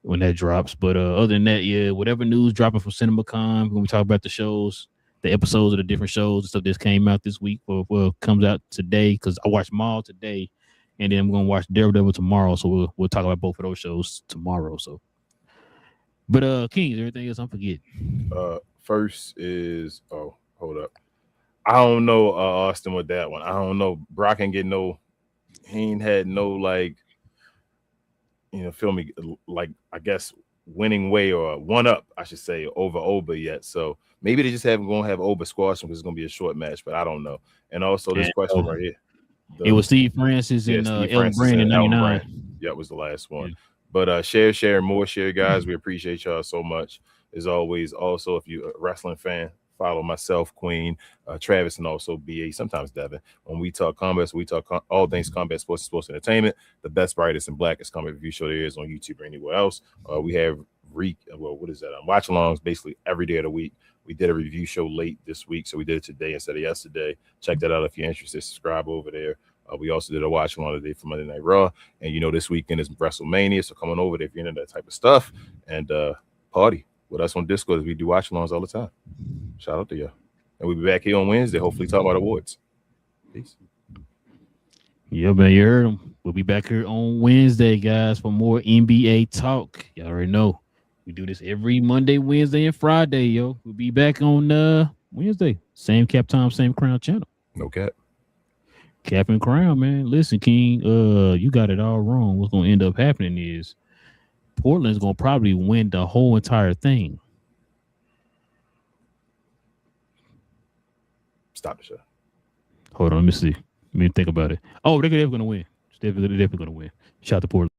when that drops. But other than that, yeah, whatever news dropping from CinemaCon, when we talk about the shows, the episodes of the different shows and stuff that came out this week, well, comes out today because I watched Maul today, and then I'm gonna watch Daredevil tomorrow. So we'll talk about both of those shows tomorrow. So, but King, is there anything else I'm forgetting? First is hold up. I don't know Austin with that one. I don't know. Brock ain't get no. He ain't had no like. Feel me? Like I guess winning way or one up, I should say, over Oba yet. So maybe they just gonna have Oba squash him because it's gonna be a short match, but I don't know. And also this question right here. It was Steve Francis and Elton Brand in 99. Yeah, it was the last one. Yeah. But share more, guys. We appreciate y'all so much. As always, also, if you're a wrestling fan, follow myself, Queen, Travis, and also BA, sometimes Devin. When we talk combat, so we talk all things combat, sports, and sports entertainment. The best, brightest, and blackest combat review show there is on YouTube or anywhere else. We have watch alongs basically every day of the week. We did a review show late this week, so we did it today instead of yesterday. Check that out if you're interested. Subscribe over there. We also did a watch along today for Monday Night Raw, and this weekend is WrestleMania, so come on over there if you're into that type of stuff and party with us on Discord as we do watch alongs all the time. Shout out to you. And we'll be back here on Wednesday, hopefully talk about awards. Peace. Yeah, man, you heard him. We'll be back here on Wednesday, guys, for more NBA talk. Y'all already know. We do this every Monday, Wednesday, and Friday, yo. We'll be back on Wednesday. Same cap time, same crown channel. No cap. Cap and crown, man. Listen, King, you got it all wrong. What's gonna end up happening is Portland's gonna probably win the whole entire thing. Stop the show. Hold on, let me see. Let me think about it. Oh, they're definitely gonna win. They're definitely gonna win. Shout out to Portland.